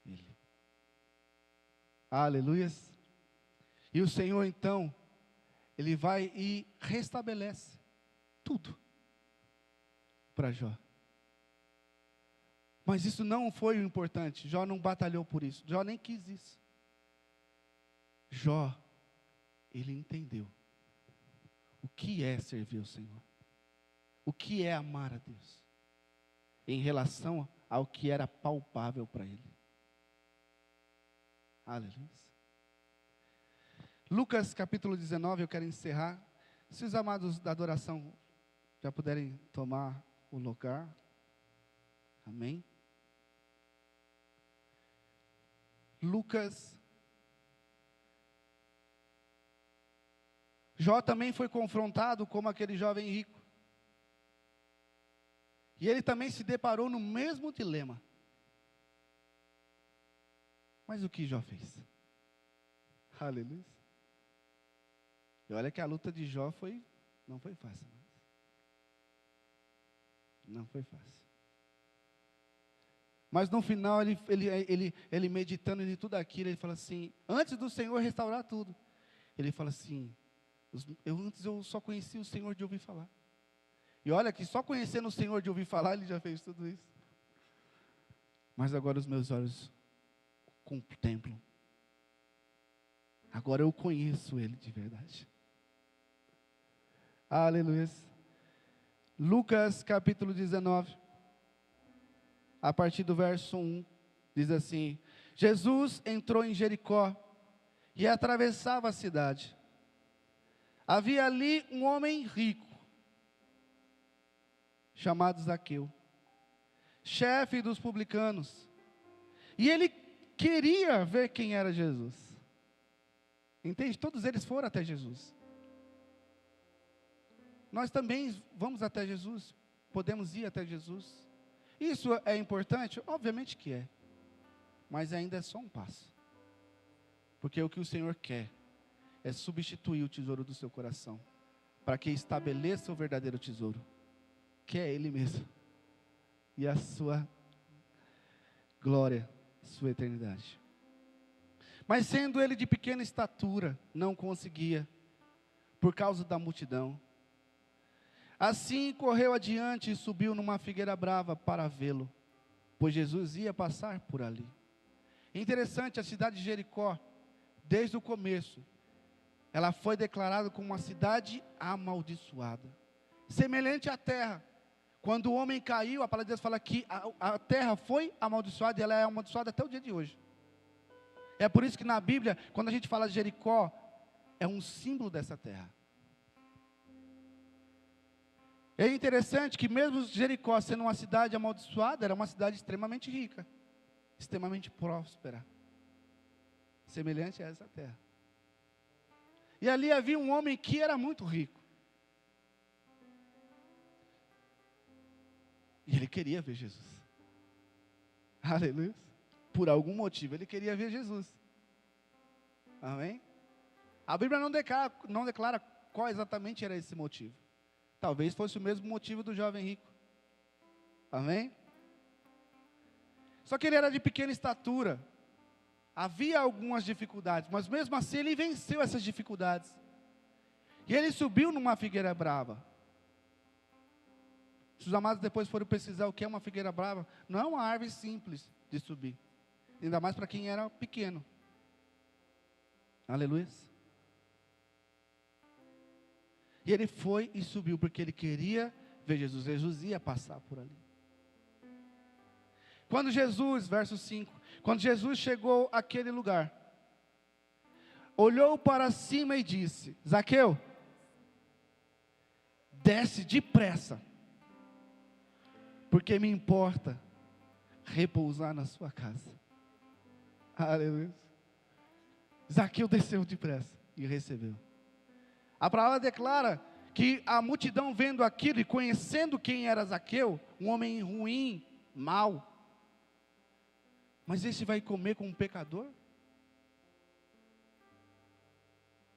Ele. Aleluia. E o Senhor então, Ele vai e restabelece tudo para Jó. Mas isso não foi o importante, Jó não batalhou por isso, Jó nem quis isso. Jó, ele entendeu o que é servir ao Senhor, o que é amar a Deus, em relação ao que era palpável para ele. Aleluia. Lucas capítulo 19, eu quero encerrar. Se os amados da adoração já puderem tomar o lugar. Amém. Lucas. Jó também foi confrontado como aquele jovem rico. E ele também se deparou no mesmo dilema. Mas o que Jó fez? Aleluia. E olha que a luta de Jó não foi fácil. Não foi fácil. Mas no final, ele meditando em tudo aquilo, ele fala assim, antes do Senhor restaurar tudo, ele fala assim, antes eu só conhecia o Senhor de ouvir falar. E olha que só conhecendo o Senhor de ouvir falar, ele já fez tudo isso. Mas agora os meus olhos contemplam. Agora eu conheço Ele de verdade. Aleluia. Lucas capítulo 19, a partir do verso 1, diz assim: Jesus entrou em Jericó e atravessava a cidade. Havia ali um homem rico, chamado Zaqueu, chefe dos publicanos, e ele queria ver quem era Jesus. Entende? Todos eles foram até Jesus. Nós também vamos até Jesus, podemos ir até Jesus. Isso é importante? Obviamente que é, mas ainda é só um passo, porque o que o Senhor quer é substituir o tesouro do seu coração, para que estabeleça o verdadeiro tesouro, que é Ele mesmo, e a sua glória, sua eternidade. Mas sendo ele de pequena estatura, não conseguia, por causa da multidão. Assim correu adiante e subiu numa figueira brava para vê-lo, pois Jesus ia passar por ali. Interessante, a cidade de Jericó, desde o começo, ela foi declarada como uma cidade amaldiçoada, semelhante à terra. Quando o homem caiu, a palavra de Deus fala que a terra foi amaldiçoada, e ela é amaldiçoada até o dia de hoje. É por isso que na Bíblia, quando a gente fala de Jericó, é um símbolo dessa terra. É interessante que mesmo Jericó sendo uma cidade amaldiçoada, era uma cidade extremamente rica, extremamente próspera, semelhante a essa terra. E ali havia um homem que era muito rico. E ele queria ver Jesus. Aleluia. Por algum motivo, ele queria ver Jesus. Amém? A Bíblia não declara qual exatamente era esse motivo. Talvez fosse o mesmo motivo do jovem rico. Amém? Só que ele era de pequena estatura. Havia algumas dificuldades, mas mesmo assim ele venceu essas dificuldades. E ele subiu numa figueira brava. Se os amados depois forem pesquisar o que é uma figueira brava, não é uma árvore simples de subir. Ainda mais para quem era pequeno. Aleluia. E ele foi e subiu, porque ele queria ver Jesus. Jesus ia passar por ali. Quando Jesus, verso 5, quando Jesus chegou àquele lugar, olhou para cima e disse: Zaqueu, desce depressa, porque me importa repousar na sua casa. Aleluia. Zaqueu desceu depressa e recebeu. A palavra declara que a multidão vendo aquilo e conhecendo quem era Zaqueu, um homem ruim, mau, mas esse vai comer com um pecador?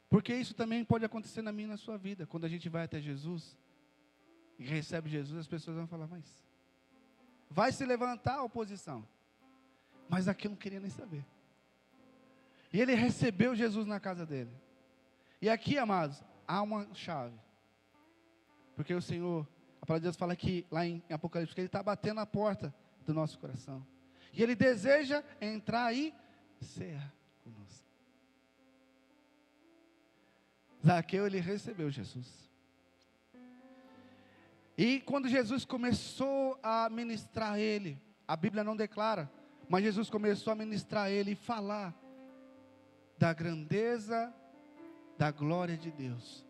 Porque isso também pode acontecer na minha e na sua vida. Quando a gente vai até Jesus e recebe Jesus, as pessoas vão falar: mas vai se levantar a oposição. Mas aquilo não queria nem saber. E ele recebeu Jesus na casa dele. E aqui, amados, há uma chave. Porque o Senhor, a palavra de Deus fala que lá em Apocalipse, que Ele está batendo na porta do nosso coração. E Ele deseja entrar e cear conosco. Zaqueu, ele recebeu Jesus. E quando Jesus começou a ministrar ele, a Bíblia não declara, mas Jesus começou a ministrar ele e falar da grandeza, da glória de Deus.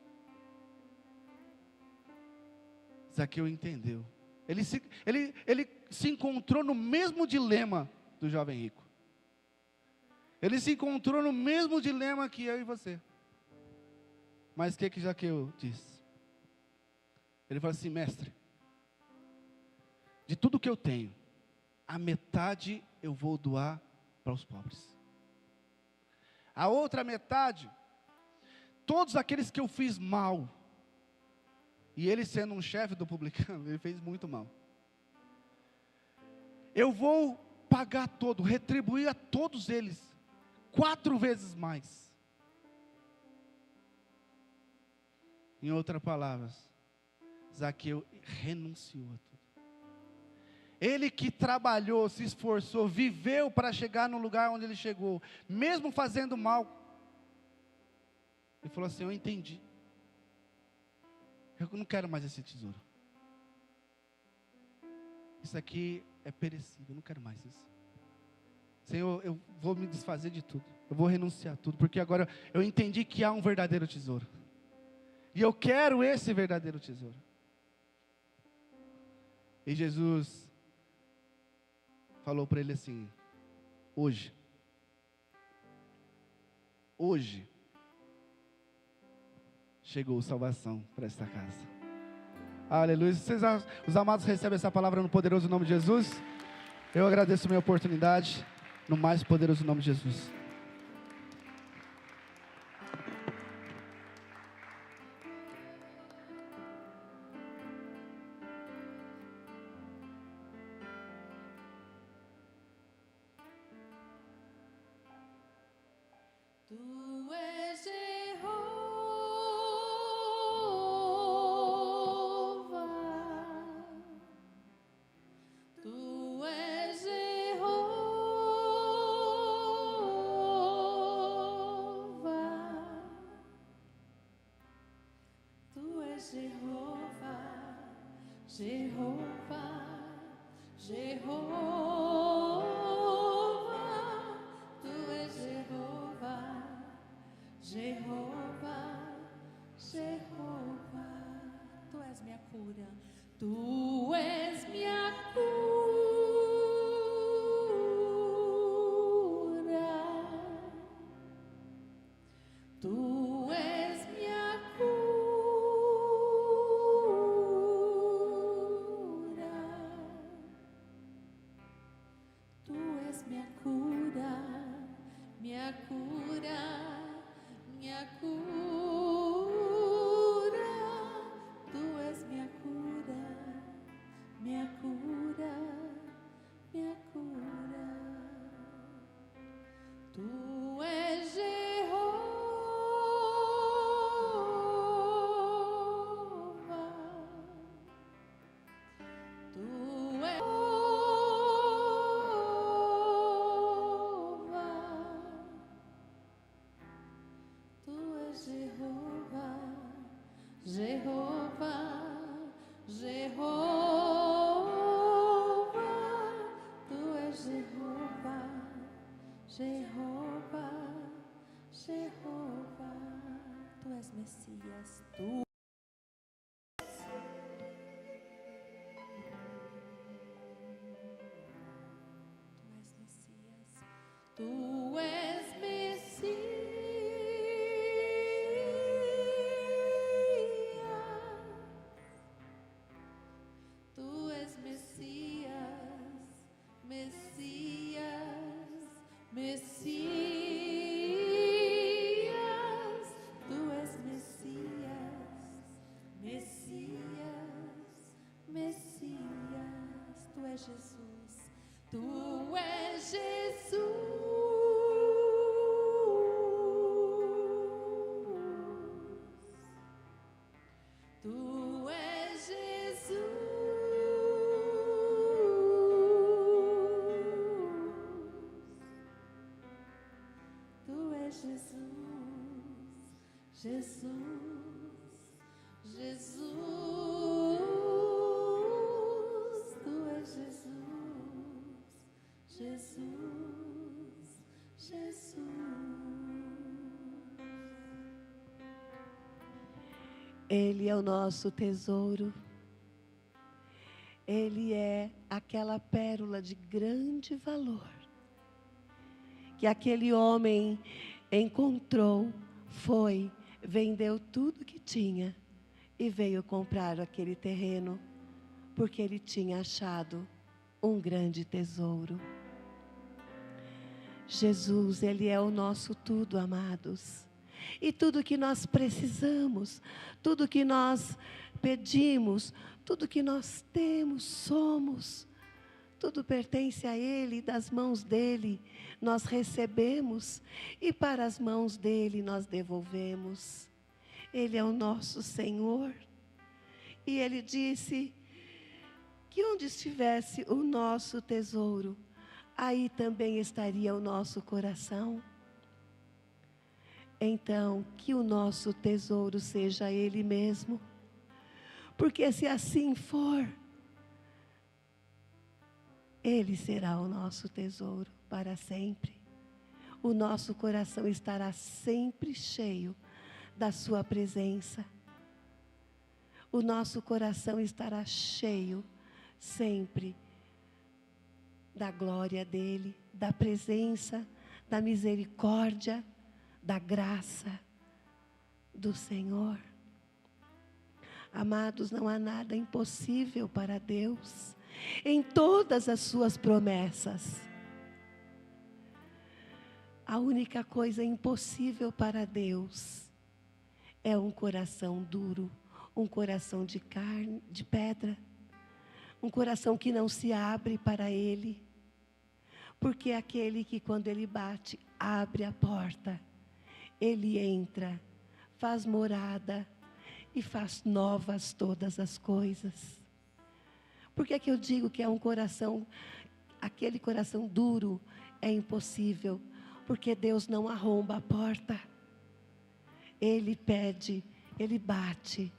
Zaqueu entendeu. Ele se encontrou no mesmo dilema do jovem rico. Ele se encontrou no mesmo dilema que eu e você. Mas o que Zaqueu disse? Ele falou assim: mestre, de tudo que eu tenho, a metade eu vou doar para os pobres. A outra metade, todos aqueles que eu fiz mal, e ele sendo um chefe do publicano, ele fez muito mal. eu vou pagar todo, retribuir a todos eles, 4 vezes mais. Em outras palavras, Zaqueu renunciou a tudo. Ele que trabalhou, se esforçou, viveu para chegar no lugar onde ele chegou, mesmo fazendo mal. Ele falou assim: eu entendi. Eu não quero mais esse tesouro. Isso aqui é perecível, eu não quero mais isso. Senhor, eu vou me desfazer de tudo. Eu vou renunciar a tudo, porque agora eu entendi que há um verdadeiro tesouro. E eu quero esse verdadeiro tesouro. E Jesus falou para ele assim: hoje, chegou salvação para esta casa. Aleluia. Os amados recebem essa palavra no poderoso nome de Jesus. Eu agradeço a minha oportunidade, no mais poderoso nome de Jesus. Tu és Jeová, Tu és Jeová, Tu és Jeová, Jeová, Jeová. Jeová, Jeová, Tu és minha cura, Tu és minha cura, Tu és minha cura, Tu és minha cura, minha cura. Minha cura, Tu és minha cura, minha cura, minha cura. Tu és Jeová, Tu és Jeová, Jeová, Jeová, Tu és Jeová, Jeová, Jeová, Tu és Messias, Tu és Messias, Tu és Messias. Jesus, Tu és Jesus, Tu és Jesus, Tu és Jesus, Jesus, Tu és Jesus, Jesus. Ele é o nosso tesouro. Ele é aquela pérola de grande valor que aquele homem encontrou, foi, vendeu tudo que tinha e veio comprar aquele terreno, porque ele tinha achado um grande tesouro. Jesus, Ele é o nosso tudo, amados. E tudo que nós precisamos, tudo que nós pedimos, tudo que nós temos, somos, Tudo pertence a Ele, das mãos dEle nós recebemos e para as mãos dEle nós devolvemos. Ele é o nosso Senhor. E Ele disse que onde estivesse o nosso tesouro, aí também estaria o nosso coração. Então, que o nosso tesouro seja Ele mesmo. Porque se assim for, Ele será o nosso tesouro para sempre. O nosso coração estará sempre cheio da sua presença. O nosso coração estará cheio sempre da glória dEle, da presença, da misericórdia, da graça do Senhor. Amados, não há nada impossível para Deus em todas as suas promessas. A única coisa impossível para Deus é um coração duro, um coração de carne, de pedra, um coração que não se abre para Ele, porque aquele que quando Ele bate, abre a porta, Ele entra, faz morada e faz novas todas as coisas. Por que eu digo que é um coração, aquele coração duro é impossível? Porque Deus não arromba a porta. Ele pede, Ele bate.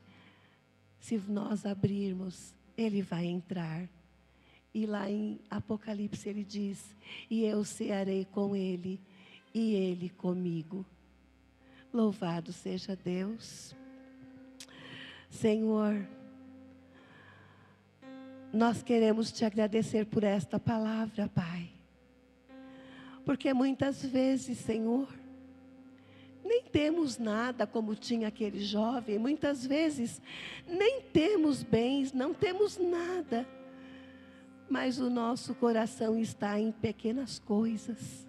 Se nós abrirmos, Ele vai entrar. E lá em Apocalipse Ele diz: e eu cearei com Ele, e Ele comigo. Louvado seja Deus. Senhor, nós queremos Te agradecer por esta palavra, Pai. Porque muitas vezes, Senhor, nem temos nada como tinha aquele jovem. Muitas vezes nem temos bens, não temos nada. Mas o nosso coração está em pequenas coisas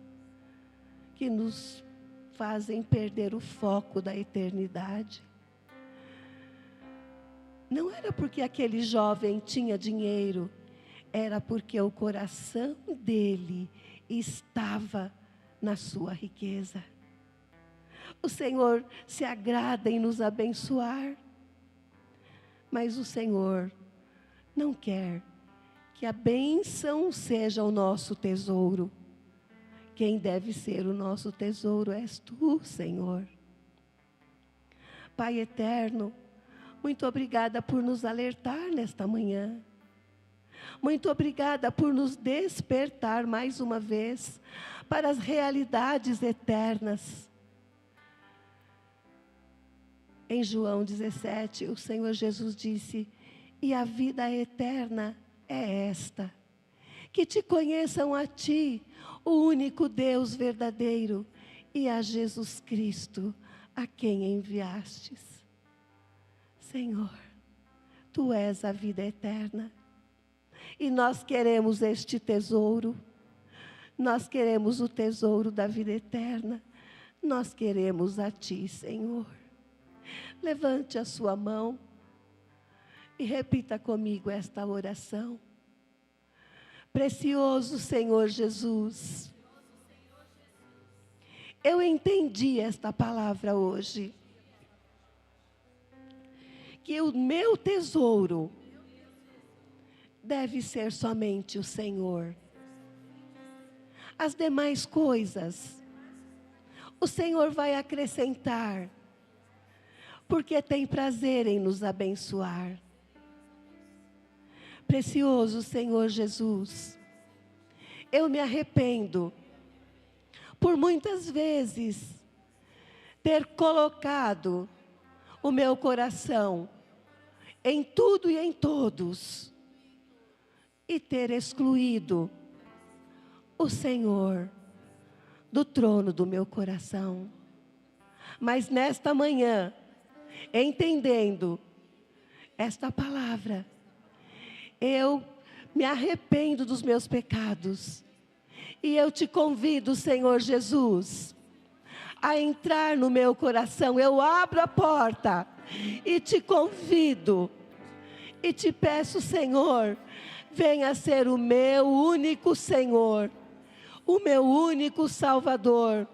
que nos fazem perder o foco da eternidade. Não era porque aquele jovem tinha dinheiro, era porque o coração dele estava na sua riqueza. O Senhor se agrada em nos abençoar, mas o Senhor não quer que a bênção seja o nosso tesouro. Quem deve ser o nosso tesouro és Tu, Senhor. Pai eterno, muito obrigada por nos alertar nesta manhã. Muito obrigada por nos despertar mais uma vez para as realidades eternas. Em João 17, o Senhor Jesus disse: e a vida eterna é esta, que Te conheçam a Ti, o único Deus verdadeiro, e a Jesus Cristo, a quem enviastes. Senhor, Tu és a vida eterna. E nós queremos este tesouro. Nós queremos o tesouro da vida eterna. Nós queremos a Ti, Senhor. Levante a sua mão e repita comigo esta oração. Precioso Senhor Jesus, eu entendi esta palavra hoje. Que o meu tesouro deve ser somente o Senhor. As demais coisas, o Senhor vai acrescentar, porque tem prazer em nos abençoar. Precioso Senhor Jesus, eu me arrependo por muitas vezes ter colocado o meu coração em tudo e em todos e ter excluído o Senhor do trono do meu coração. Mas nesta manhã, entendendo esta palavra, eu me arrependo dos meus pecados e eu Te convido, Senhor Jesus, a entrar no meu coração. Eu abro a porta e Te convido e Te peço, Senhor, venha ser o meu único Senhor, o meu único Salvador.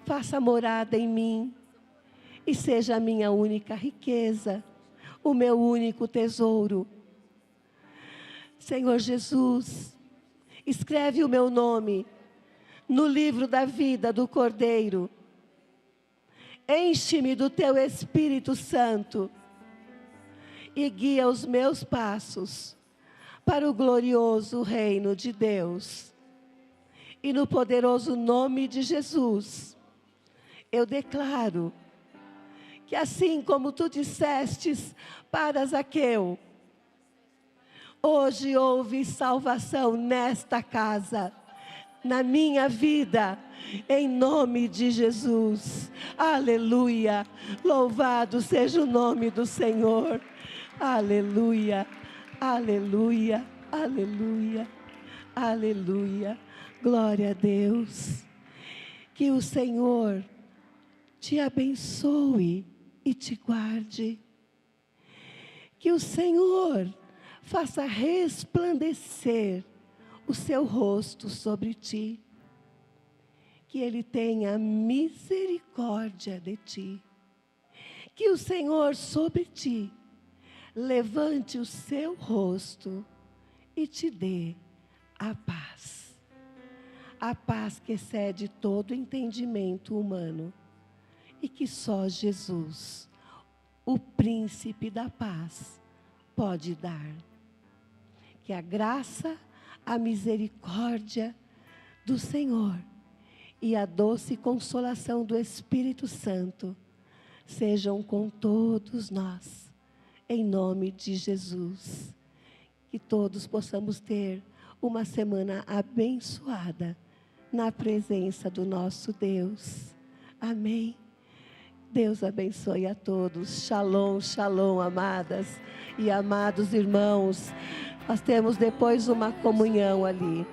Faça morada em mim e seja a minha única riqueza, o meu único tesouro. Senhor Jesus, escreve o meu nome no livro da vida do Cordeiro. Enche-me do teu Espírito Santo e guia os meus passos para o glorioso reino de Deus. E no poderoso nome de Jesus, eu declaro que assim como tu dissestes para Zaqueu, hoje houve salvação nesta casa, na minha vida, em nome de Jesus. Aleluia. Louvado seja o nome do Senhor. Aleluia. Aleluia. Aleluia. Aleluia. Glória a Deus. Que o Senhor te abençoe e te guarde. Que o Senhor faça resplandecer o seu rosto sobre ti. Que Ele tenha misericórdia de ti. Que o Senhor sobre ti levante o seu rosto e te dê a paz. A paz que excede todo entendimento humano. E que só Jesus, o príncipe da paz, pode dar. Que a graça, a misericórdia do Senhor e a doce consolação do Espírito Santo sejam com todos nós, em nome de Jesus. Que todos possamos ter uma semana abençoada na presença do nosso Deus. Amém. Deus abençoe a todos. Shalom, shalom, amadas e amados irmãos. Nós temos depois uma comunhão ali.